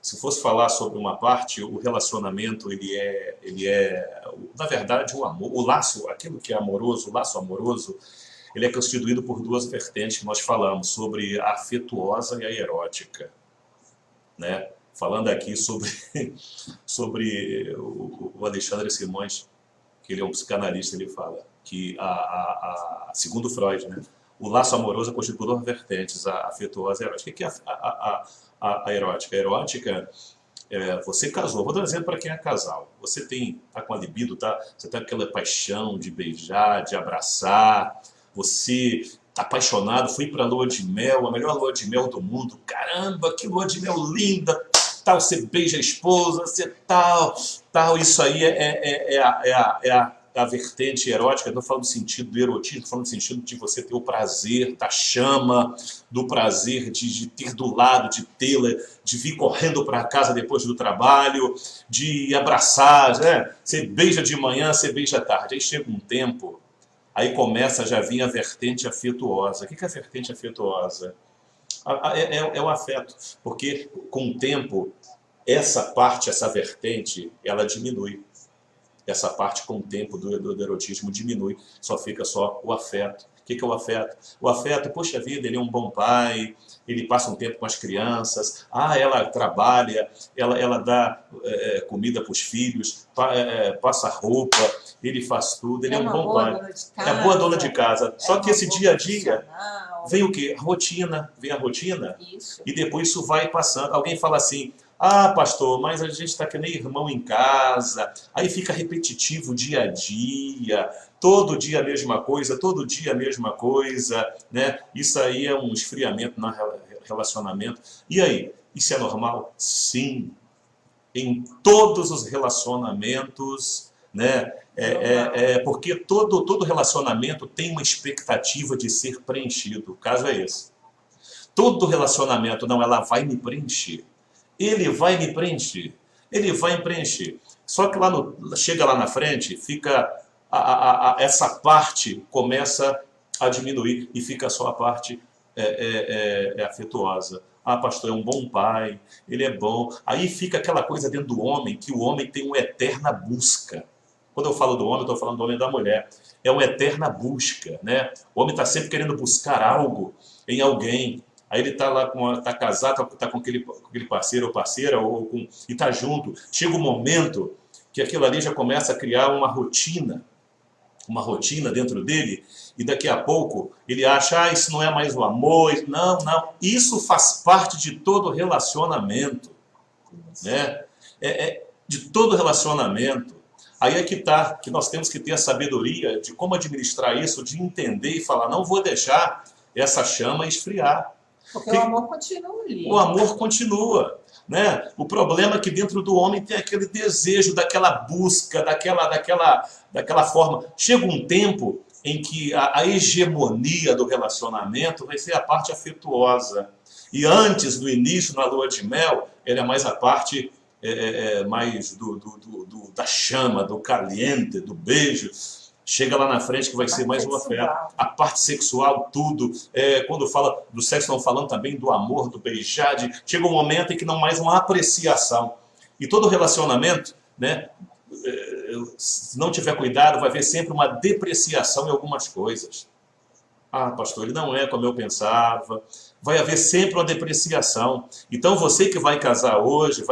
Se fosse falar sobre uma parte, o relacionamento ele é na verdade o amor, o laço, aquilo que é amoroso, o laço amoroso, ele é constituído por duas vertentes que nós falamos, sobre a afetuosa e a erótica, né? Falando aqui sobre o Alexandre Simões, que ele é um psicanalista, ele fala que, segundo Freud, né, o laço amoroso é constituído por duas vertentes, a afetuosa e a erótica. O que é a erótica? A erótica, você casou. Vou dar um exemplo para quem é casal. Você tá com a libido, você tá com aquela paixão de beijar, de abraçar, você tá apaixonado, fui para a lua de mel, a melhor lua de mel do mundo. Caramba, que lua de mel linda! Tal, você beija a esposa, você tal. Isso aí é a vertente erótica. Estou falando no sentido do erotismo, estou falando no sentido de você ter o prazer da chama, do prazer de ter do lado, de tê-la, de vir correndo para casa depois do trabalho, de abraçar, né? Você beija de manhã, você beija à tarde. Aí chega um tempo, aí começa a já vir a vertente afetuosa. O que é a vertente afetuosa? É o afeto, porque com o tempo, essa vertente, ela diminui. Essa parte com o tempo do erotismo diminui, só fica só o afeto. O que é o afeto? O afeto, poxa vida, ele é um bom pai, ele passa um tempo com as crianças, ela trabalha, ela dá comida para os filhos, passa roupa, ele faz tudo, ele é um bom pai. É a boa dona de casa. Só que esse dia a dia vem o quê? Vem a rotina, Isso. e depois isso vai passando. Alguém fala assim, pastor, mas a gente está que nem irmão em casa, aí fica repetitivo dia a dia, todo dia a mesma coisa, todo dia a mesma coisa, né? Isso aí é um esfriamento no relacionamento. E aí, isso é normal? Sim. Em todos os relacionamentos, né? Porque todo relacionamento tem uma expectativa de ser preenchido. O caso é esse. Todo relacionamento, não, ela vai me preencher. Ele vai me preencher. Ele vai me preencher. Só que chega lá na frente, fica essa parte começa a diminuir e fica só a parte afetuosa. Pastor, é um bom pai, ele é bom. Aí fica aquela coisa dentro do homem, que o homem tem uma eterna busca. Quando eu falo do homem, eu estou falando do homem e da mulher. É uma eterna busca, né? O homem está sempre querendo buscar algo em alguém. Aí ele está lá, está casado, está com aquele parceiro ou parceira, e está junto. Chega um momento que aquilo ali já começa a criar uma rotina dentro dele, e daqui a pouco ele acha, isso não é mais o amor, não. Isso faz parte de todo relacionamento, né? De todo relacionamento. Aí é que nós temos que ter a sabedoria de como administrar isso, de entender e falar, não vou deixar essa chama esfriar. Porque o amor continua ali. O amor continua, né? O problema é que dentro do homem tem aquele desejo, daquela busca, daquela forma. Chega um tempo em que a hegemonia do relacionamento vai ser a parte afetuosa. E antes do início, na lua de mel, era mais a parte mais da chama, do caliente, do beijo. Chega lá na frente que vai ser mais um afeto. A parte sexual, tudo. Quando fala do sexo, estão falando também do amor, do beijar. Chega um momento em que não mais uma apreciação. E todo relacionamento, né, se não tiver cuidado, vai haver sempre uma depreciação em algumas coisas. Pastor, ele não é como eu pensava. Vai haver sempre uma depreciação. Então você que vai casar hoje,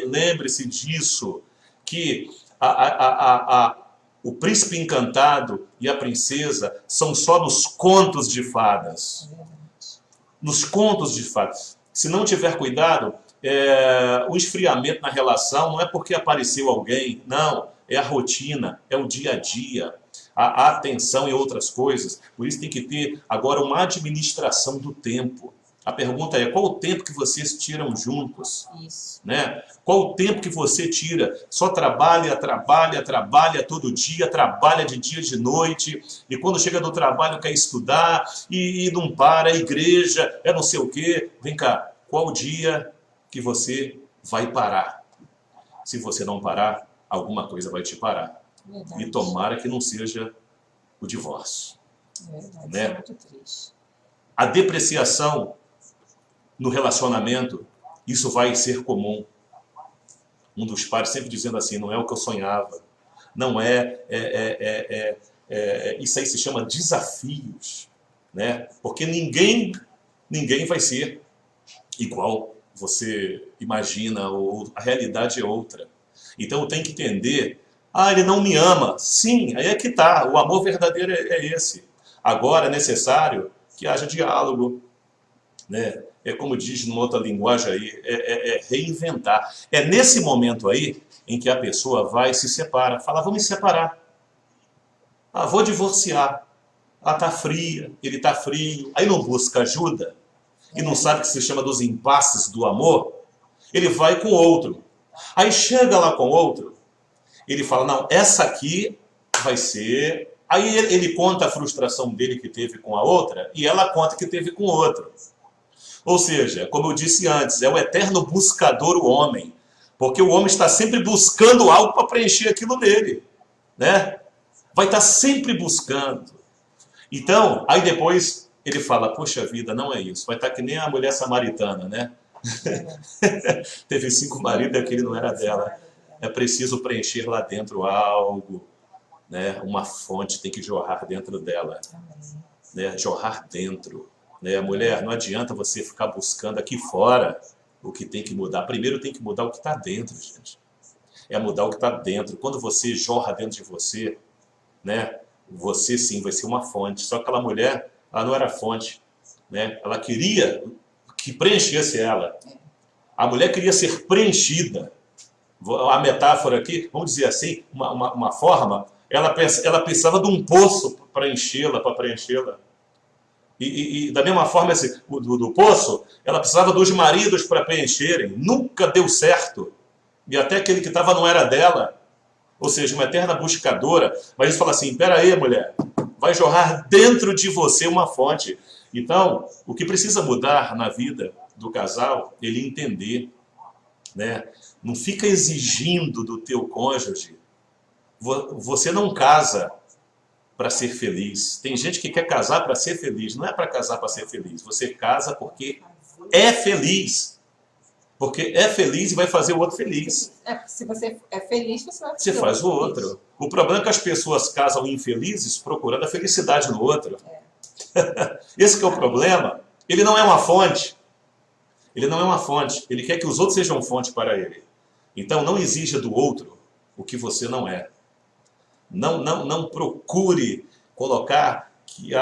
lembre-se disso, que o príncipe encantado e a princesa são só nos contos de fadas. Nos contos de fadas. Se não tiver cuidado, o esfriamento na relação não é porque apareceu alguém, não. É a rotina, é o dia a dia, a atenção e outras coisas. Por isso tem que ter agora uma administração do tempo. A pergunta é, qual o tempo que vocês tiram juntos? Isso. Né? Qual o tempo que você tira? Só trabalha todo dia, trabalha de dia e de noite, e quando chega do trabalho quer estudar, e não para, a igreja, não sei o quê. Vem cá, qual o dia que você vai parar? Se você não parar, alguma coisa vai te parar. Verdade. E tomara que não seja o divórcio. Verdade, né? isso é muito triste. A depreciação no relacionamento, isso vai ser comum. Um dos pais sempre dizendo assim, não é o que eu sonhava. Não isso aí se chama desafios, né? Porque ninguém vai ser igual você imagina, ou a realidade é outra. Então tem que entender Ah, ele não me ama. Sim, aí é que tá. O amor verdadeiro é esse. Agora é necessário que haja diálogo, né? É como diz numa outra linguagem aí, é reinventar. É nesse momento aí em que a pessoa vai e se separa. Fala, vou me separar. Ah, vou divorciar. Ah, tá fria, ele tá frio. Aí não busca ajuda e não sabe o que se chama dos impasses do amor. Ele vai com outro. Aí chega lá com outro, ele fala, não, essa aqui vai ser... Aí ele conta a frustração dele que teve com a outra e ela conta que teve com o outro. Ou seja, como eu disse antes, é o eterno buscador o homem. Porque o homem está sempre buscando algo para preencher aquilo nele, né? Vai estar sempre buscando. Então, aí depois ele fala, poxa vida, não é isso. Vai estar que nem a mulher samaritana, né? Teve 5 maridos e aquele não era dela. É preciso preencher lá dentro algo, né? Uma fonte tem que jorrar dentro dela, né? Jorrar dentro, né? Mulher, não adianta você ficar buscando aqui fora o que tem que mudar. Primeiro tem que mudar o que está dentro, gente. É mudar o que está dentro. Quando você jorra dentro de você, né? Você sim vai ser uma fonte. Só que aquela mulher, ela não era fonte, né? Ela queria que preenchesse ela. A mulher queria ser preenchida. A metáfora aqui, vamos dizer assim, uma forma, ela precisava de um poço para enchê-la, para preenchê-la. E da mesma forma, do poço, ela precisava dos maridos para preencherem. Nunca deu certo. E até aquele que estava não era dela. Ou seja, uma eterna buscadora. Mas isso fala assim, espera aí, mulher, vai jorrar dentro de você uma fonte. Então, o que precisa mudar na vida do casal, ele entender, né? Não fica exigindo do teu cônjuge. Você não casa para ser feliz. Tem gente que quer casar para ser feliz. Não é para casar para ser feliz. Você casa porque é feliz. Porque é feliz e vai fazer o outro feliz. Se você é feliz, você vai Você faz o outro. O problema é que as pessoas casam infelizes procurando a felicidade no outro. Esse que é o problema. Ele não é uma fonte. Ele não é uma fonte. Ele quer que os outros sejam fonte para ele. Então não exija do outro o que você não é. Não procure colocar que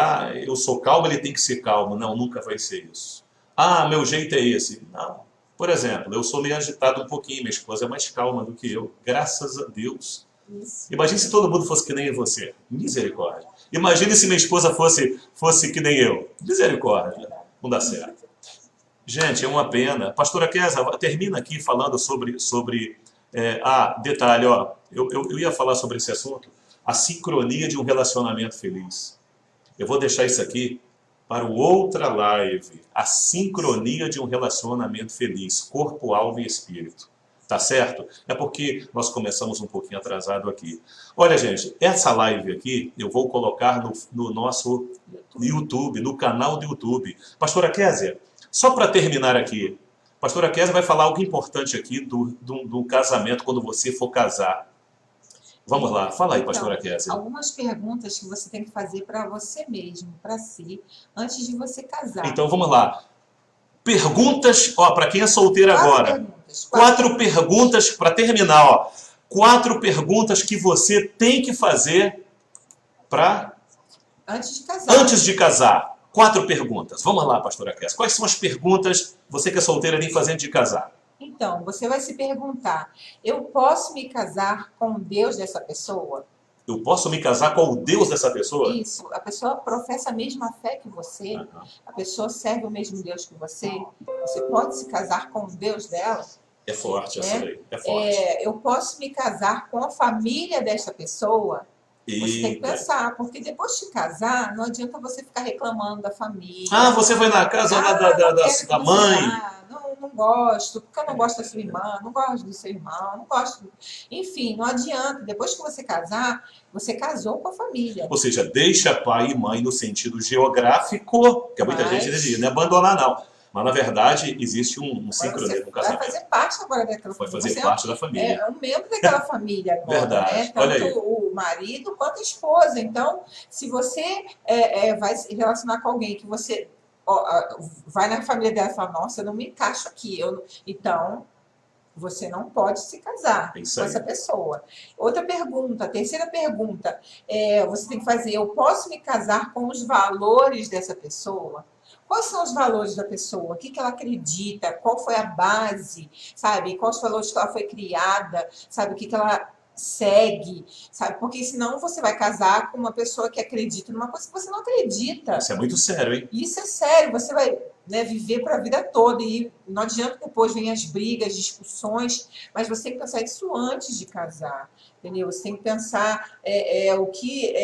eu sou calmo, ele tem que ser calmo. Não, nunca vai ser isso. Ah, meu jeito é esse. Não. Por exemplo, eu sou meio agitado um pouquinho, minha esposa é mais calma do que eu, graças a Deus. Isso. Imagine se todo mundo fosse que nem você. Misericórdia. Imagine se minha esposa fosse que nem eu. Misericórdia. Não dá certo. Gente, é uma pena. Pastora Kézia, termina aqui falando sobre detalhe, ó, eu ia falar sobre esse assunto, a sincronia de um relacionamento feliz. Eu vou deixar isso aqui para o outra live, a sincronia de um relacionamento feliz, corpo, alma e espírito. Tá certo? É porque nós começamos um pouquinho atrasado aqui. Olha, gente, essa live aqui eu vou colocar no nosso YouTube, no canal do YouTube. Pastora Kézia, só para terminar aqui, Pastora Kézia vai falar algo importante aqui do casamento, quando você for casar. Vamos lá, fala aí, pastora Kézia. Algumas perguntas que você tem que fazer para você mesmo, para si, antes de você casar. Então, vamos lá. Perguntas, ó, para quem é solteiro agora. Quatro perguntas para terminar, ó. 4 perguntas que você tem que fazer para... Antes de casar. Antes de casar. 4 perguntas. Vamos lá, pastora Kézia. Quais são as perguntas, você que é solteira, nem fazendo de casar? Então, você vai se perguntar, eu posso me casar com o Deus dessa pessoa? Eu posso me casar com o Deus dessa pessoa? Isso. A pessoa professa a mesma fé que você, a pessoa serve o mesmo Deus que você. Você pode se casar com o Deus dela? É forte essa lei, é forte. Eu posso me casar com a família dessa pessoa? Você tem que pensar, porque depois de casar, não adianta você ficar reclamando da família. Ah, você vai na casa lá da mãe. Não gosto, porque eu não gosto da sua irmã, não gosto do seu irmão, não gosto... Enfim, não adianta. Depois que você casar, você casou com a família. Ou seja, deixa pai e mãe no sentido geográfico, que muita gente diz, não é abandonar não. Mas, na verdade, existe um sincronismo no casamento. Vai fazer parte agora daquela família. Vai fazer parte da família. É um membro daquela família agora. Verdade. Né? Olha aí. Tanto o marido quanto a esposa. Então, se você vai se relacionar com alguém que você vai na família dela e fala, nossa, eu não me encaixo aqui. Então, Você não pode se casar É isso com aí. essa pessoa. Outra pergunta, terceira pergunta, você tem que fazer, eu posso me casar com os valores dessa pessoa? Quais são os valores da pessoa? O que que ela acredita? Qual foi a base? Sabe? Quais os valores que ela foi criada? Sabe? O que que ela segue? Sabe? Porque senão você vai casar com uma pessoa que acredita numa coisa que você não acredita. Isso é muito sério, hein? Isso é sério, você vai, né, viver para a vida toda e não adianta que depois venham as brigas, discussões, mas você tem que pensar isso antes de casar, entendeu? Você tem que pensar o que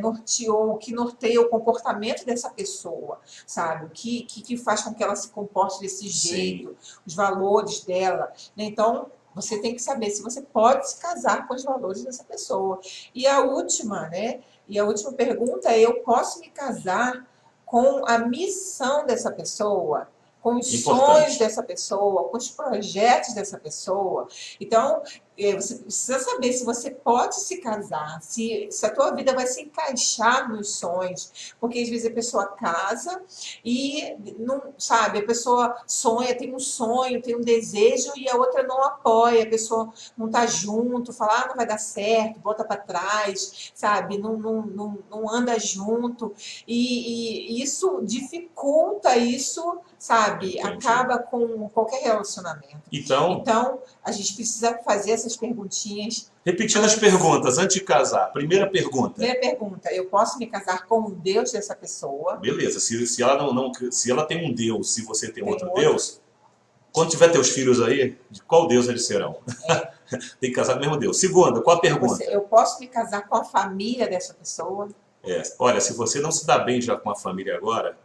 norteou, o que norteia o comportamento dessa pessoa, sabe? O que faz com que ela se comporte desse jeito, os valores dela, né? Então, você tem que saber se você pode se casar com os valores dessa pessoa. E a última, né? E a última pergunta é: eu posso me casar com a missão dessa pessoa, com os sonhos dessa pessoa, com os projetos dessa pessoa? Então, você precisa saber se você pode se casar, se a tua vida vai se encaixar nos sonhos, porque às vezes a pessoa casa e não sabe, a pessoa sonha, tem um sonho, tem um desejo e a outra não apoia, a pessoa não tá junto, fala, não vai dar certo, bota para trás, sabe, não anda junto e isso dificulta isso, sabe, acaba com qualquer relacionamento. Então, a gente precisa fazer essas perguntinhas. Repetindo as perguntas, antes de casar. Primeira pergunta. Primeira pergunta, eu posso me casar com o Deus dessa pessoa? Beleza, se ela tem um Deus, se você tem outro Deus, quando tiver teus filhos aí, de qual Deus eles serão? Tem que casar com o mesmo Deus. Segunda, qual a pergunta? Eu posso me casar com a família dessa pessoa? Olha, se você não se dá bem já com a família agora,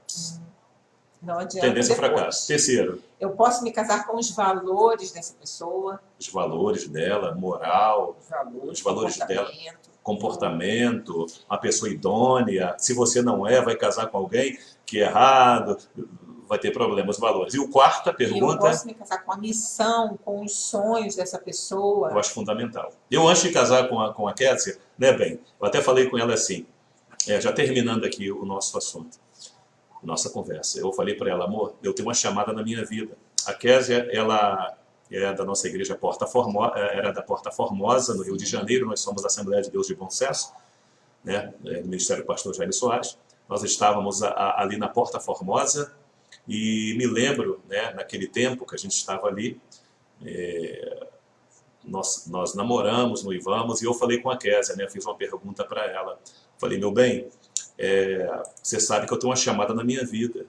não adianta. Tendência ao fracasso. Terceiro, eu posso me casar com os valores dessa pessoa? Os valores dela, moral, os valores dela, comportamento, uma pessoa idônea. Se você não vai casar com alguém que é errado, vai ter problemas, valores. E o quarta pergunta... Eu posso me casar com a missão, com os sonhos dessa pessoa? Eu acho fundamental. Eu, antes de casar com a Kézia, né, bem, eu até falei com ela assim, já terminando aqui o nosso assunto, nossa conversa. Eu falei para ela, amor, eu tenho uma chamada na minha vida. A Kézia, ela é da nossa igreja Porta Formosa, era da Porta Formosa, no Rio de Janeiro. Nós somos a Assembleia de Deus de Bom Sucesso, né, do Ministério do Pastor Jair Soares. Nós estávamos ali na Porta Formosa e me lembro, né, naquele tempo que a gente estava ali, nós namoramos, noivamos, e eu falei com a Kézia, né, fiz uma pergunta para ela. Falei, meu bem, você sabe que eu tenho uma chamada na minha vida.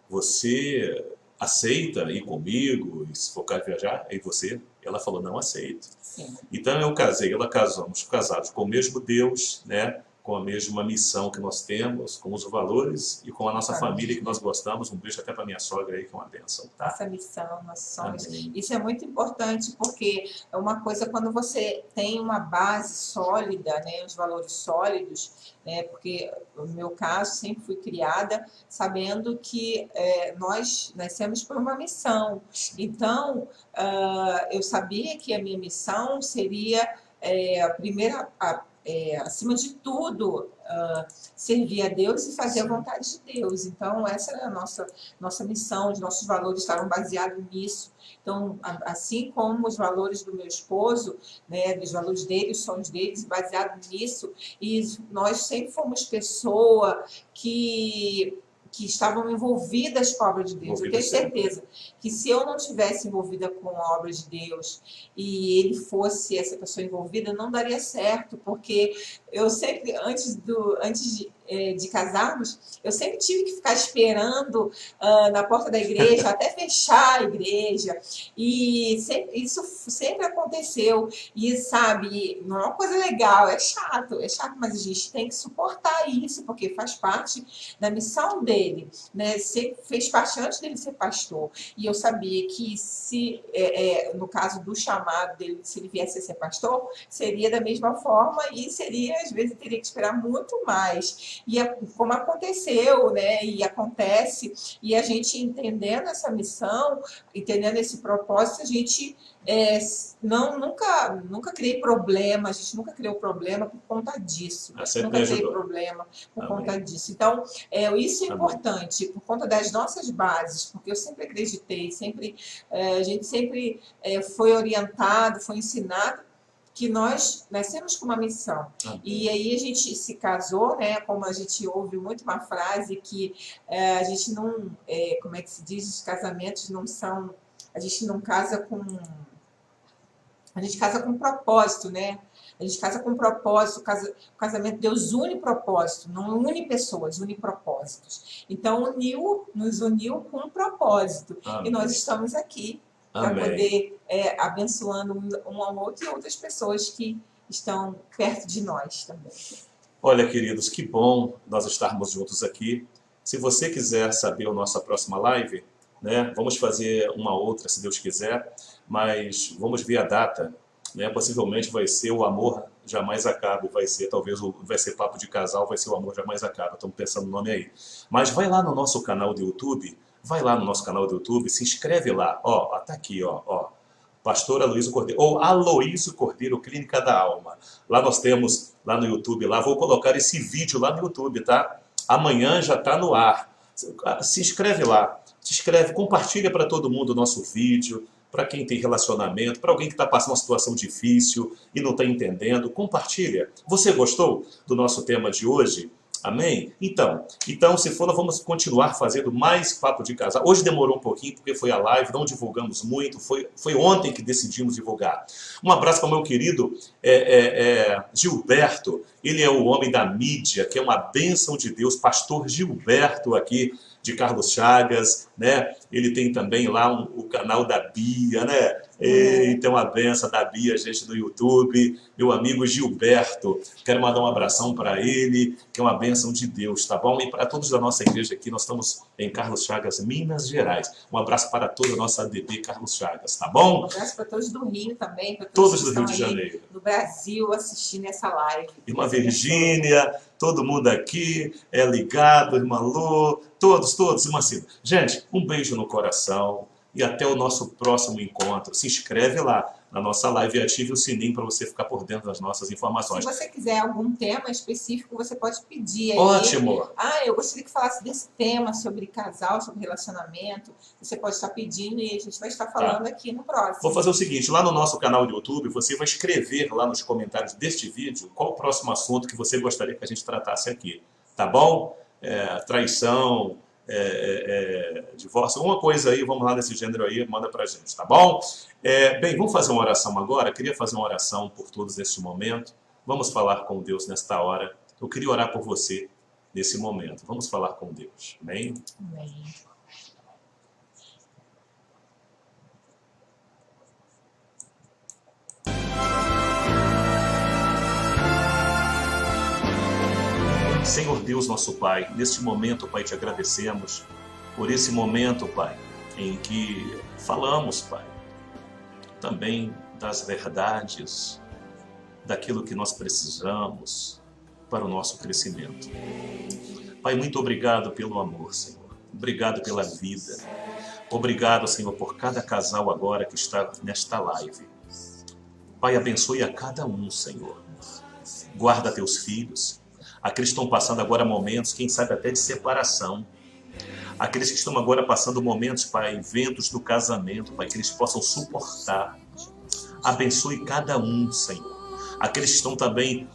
Você aceita ir comigo, se for viajar? E você? Ela falou, não aceito. Sim. Então eu casei, ela casamos, casados com o mesmo Deus, né? Com a mesma missão que nós temos, com os valores e com a nossa família que nós gostamos. Um beijo até para minha sogra aí, que é uma bênção, tá? Essa missão, nossos sonhos. Amém. Isso é muito importante, porque é uma coisa, quando você tem uma base sólida, né, os valores sólidos, né, porque no meu caso sempre fui criada sabendo que nós nascemos por uma missão. Então, eu sabia que a minha missão seria a primeira... acima de tudo, servir a Deus e fazer a vontade de Deus. Então, essa era a nossa missão, os nossos valores estavam baseados nisso. Então, assim como os valores do meu esposo, né, os valores dele, os sonhos deles, baseado nisso, e nós sempre fomos pessoa que estavam envolvidas com a obra de Deus. Eu tenho certeza que se eu não tivesse envolvida com a obra de Deus e ele fosse essa pessoa envolvida, não daria certo, porque eu sempre, antes de casarmos, eu sempre tive que ficar esperando na porta da igreja, até fechar a igreja, e isso sempre aconteceu, e sabe, não é uma coisa legal, é chato, mas a gente tem que suportar isso, porque faz parte da missão dele, né? Fez parte antes dele ser pastor, e eu sabia que se, no caso do chamado dele, se ele viesse a ser pastor, seria da mesma forma, e seria, às vezes, teria que esperar muito mais. como aconteceu, né? E acontece, e a gente entendendo essa missão, entendendo esse propósito, a gente nunca criei problema, a gente nunca criou problema por conta disso. Nunca criei problema por conta disso. Então, isso é importante, por conta das nossas bases, porque eu sempre acreditei, a gente sempre foi orientado, foi ensinado que nós nascemos com uma missão. E aí a gente se casou, né? Como a gente ouve muito uma frase que a gente não, como é que se diz, os casamentos não são, a gente não casa com, a gente casa com propósito, né? A gente casa com propósito, o casamento, Deus une propósito, não une pessoas, une propósitos. Então nos uniu com um propósito. Amém. E nós estamos aqui para poder abençoando um ao outro e outras pessoas que estão perto de nós também. Olha, queridos, que bom nós estarmos juntos aqui. Se você quiser saber a nossa próxima live, né, vamos fazer uma outra, se Deus quiser, mas vamos ver a data. Né? Possivelmente vai ser O Amor Jamais Acaba, vai ser Papo de Casal, vai ser O Amor Jamais Acaba, estamos pensando no nome aí. Mas vai lá no nosso canal do YouTube, se inscreve lá, tá aqui, Pastor Aloísio Cordeiro, ou Aloísio Cordeiro, Clínica da Alma. Lá nós temos, lá no YouTube, vou colocar esse vídeo lá no YouTube, tá? Amanhã já está no ar. Se inscreve lá, compartilha para todo mundo o nosso vídeo, para quem tem relacionamento, para alguém que está passando uma situação difícil e não está entendendo, compartilha. Você gostou do nosso tema de hoje? Amém? Então, se for, nós vamos continuar fazendo mais Papo de Casal. Hoje demorou um pouquinho, porque foi a live, não divulgamos muito, foi ontem que decidimos divulgar. Um abraço para o meu querido Gilberto, ele é o homem da mídia, que é uma bênção de Deus, pastor Gilberto aqui, de Carlos Chagas, né? Ele tem também lá o canal da Bia, né? Então a benção da Bia, gente, no YouTube. Meu amigo Gilberto, quero mandar um abração para ele, que é uma benção de Deus, tá bom? E para todos da nossa igreja aqui, nós estamos em Carlos Chagas, Minas Gerais. Um abraço para toda a nossa ADB Carlos Chagas, tá bom? Um abraço para todos do Rio também, para todos do Rio de Janeiro, no Brasil, assistindo essa live. Irmã Virgínia, todo mundo aqui, ligado, irmã Lô, todos, irmã Cida. Gente, um beijo no coração e até o nosso próximo encontro. Se inscreve lá na nossa live e ative o sininho para você ficar por dentro das nossas informações. Se você quiser algum tema específico, você pode pedir aí. Ótimo! Eu gostaria que falasse desse tema, sobre casal, sobre relacionamento. Você pode estar pedindo e a gente vai estar falando aqui no próximo. Vou fazer o seguinte, lá no nosso canal do YouTube, você vai escrever lá nos comentários deste vídeo qual o próximo assunto que você gostaria que a gente tratasse aqui. Tá bom? Traição, divórcio, uma coisa aí, vamos lá nesse gênero aí, manda pra gente, tá bom? Bem, vamos fazer uma oração agora. Queria fazer uma oração por todos neste momento. Vamos falar com Deus nesta hora. Eu queria orar por você nesse momento. Vamos falar com Deus. Amém? Amém. Senhor Deus, nosso Pai, neste momento, Pai, te agradecemos por esse momento, Pai, em que falamos, Pai, também das verdades, daquilo que nós precisamos para o nosso crescimento. Pai, muito obrigado pelo amor, Senhor. Obrigado pela vida. Obrigado, Senhor, por cada casal agora que está nesta live. Pai, abençoe a cada um, Senhor. Guarda teus filhos. Aqueles que estão passando agora momentos, quem sabe até de separação. Aqueles que estão agora passando momentos, Pai, ventos do casamento, Pai, que eles possam suportar. Abençoe cada um, Senhor. Aqueles que estão também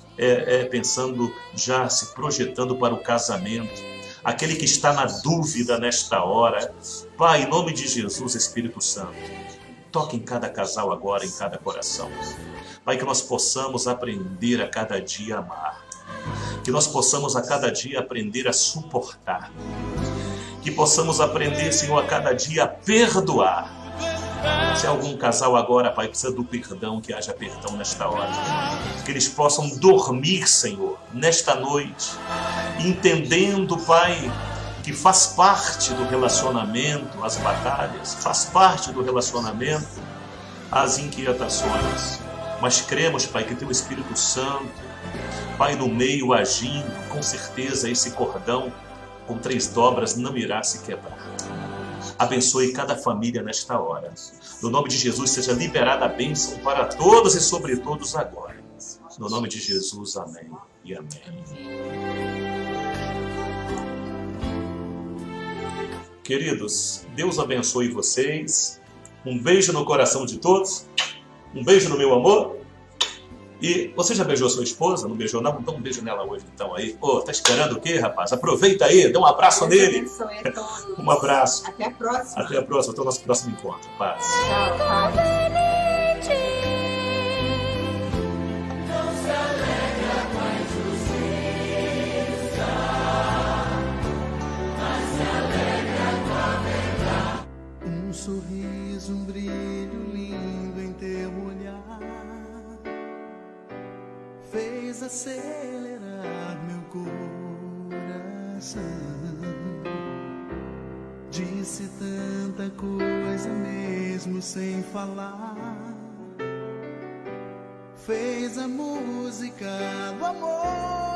pensando, já se projetando para o casamento. Aquele que está na dúvida nesta hora. Pai, em nome de Jesus, Espírito Santo, toque em cada casal agora, em cada coração. Pai, que nós possamos aprender a cada dia a amar. Que nós possamos a cada dia aprender a suportar. Que possamos aprender, Senhor, a cada dia a perdoar. Se algum casal agora, Pai, precisa do perdão, que haja perdão nesta hora. Que eles possam dormir, Senhor, nesta noite, entendendo, Pai, que faz parte do relacionamento as batalhas, faz parte do relacionamento as inquietações. Mas cremos, Pai, que Teu Espírito Santo Pai, no meio agindo, com certeza esse cordão com 3 dobras não irá se quebrar. Abençoe cada família nesta hora. No nome de Jesus, seja liberada a bênção para todos e sobre todos agora. No nome de Jesus, amém e amém. Queridos, Deus abençoe vocês. Um beijo no coração de todos. Um beijo no meu amor. E você já beijou sua esposa? Não beijou não? Então um beijo nela hoje então aí. Pô, tá esperando o quê, rapaz? Aproveita aí, dê um abraço nele. Abençoe a todos. Um abraço. Até a próxima. Até a próxima, até o nosso próximo encontro. Paz. Tchau, paz. Um sorriso, um brilho lindo em teu olhar fez acelerar meu coração. Disse tanta coisa mesmo sem falar. Fez a música do amor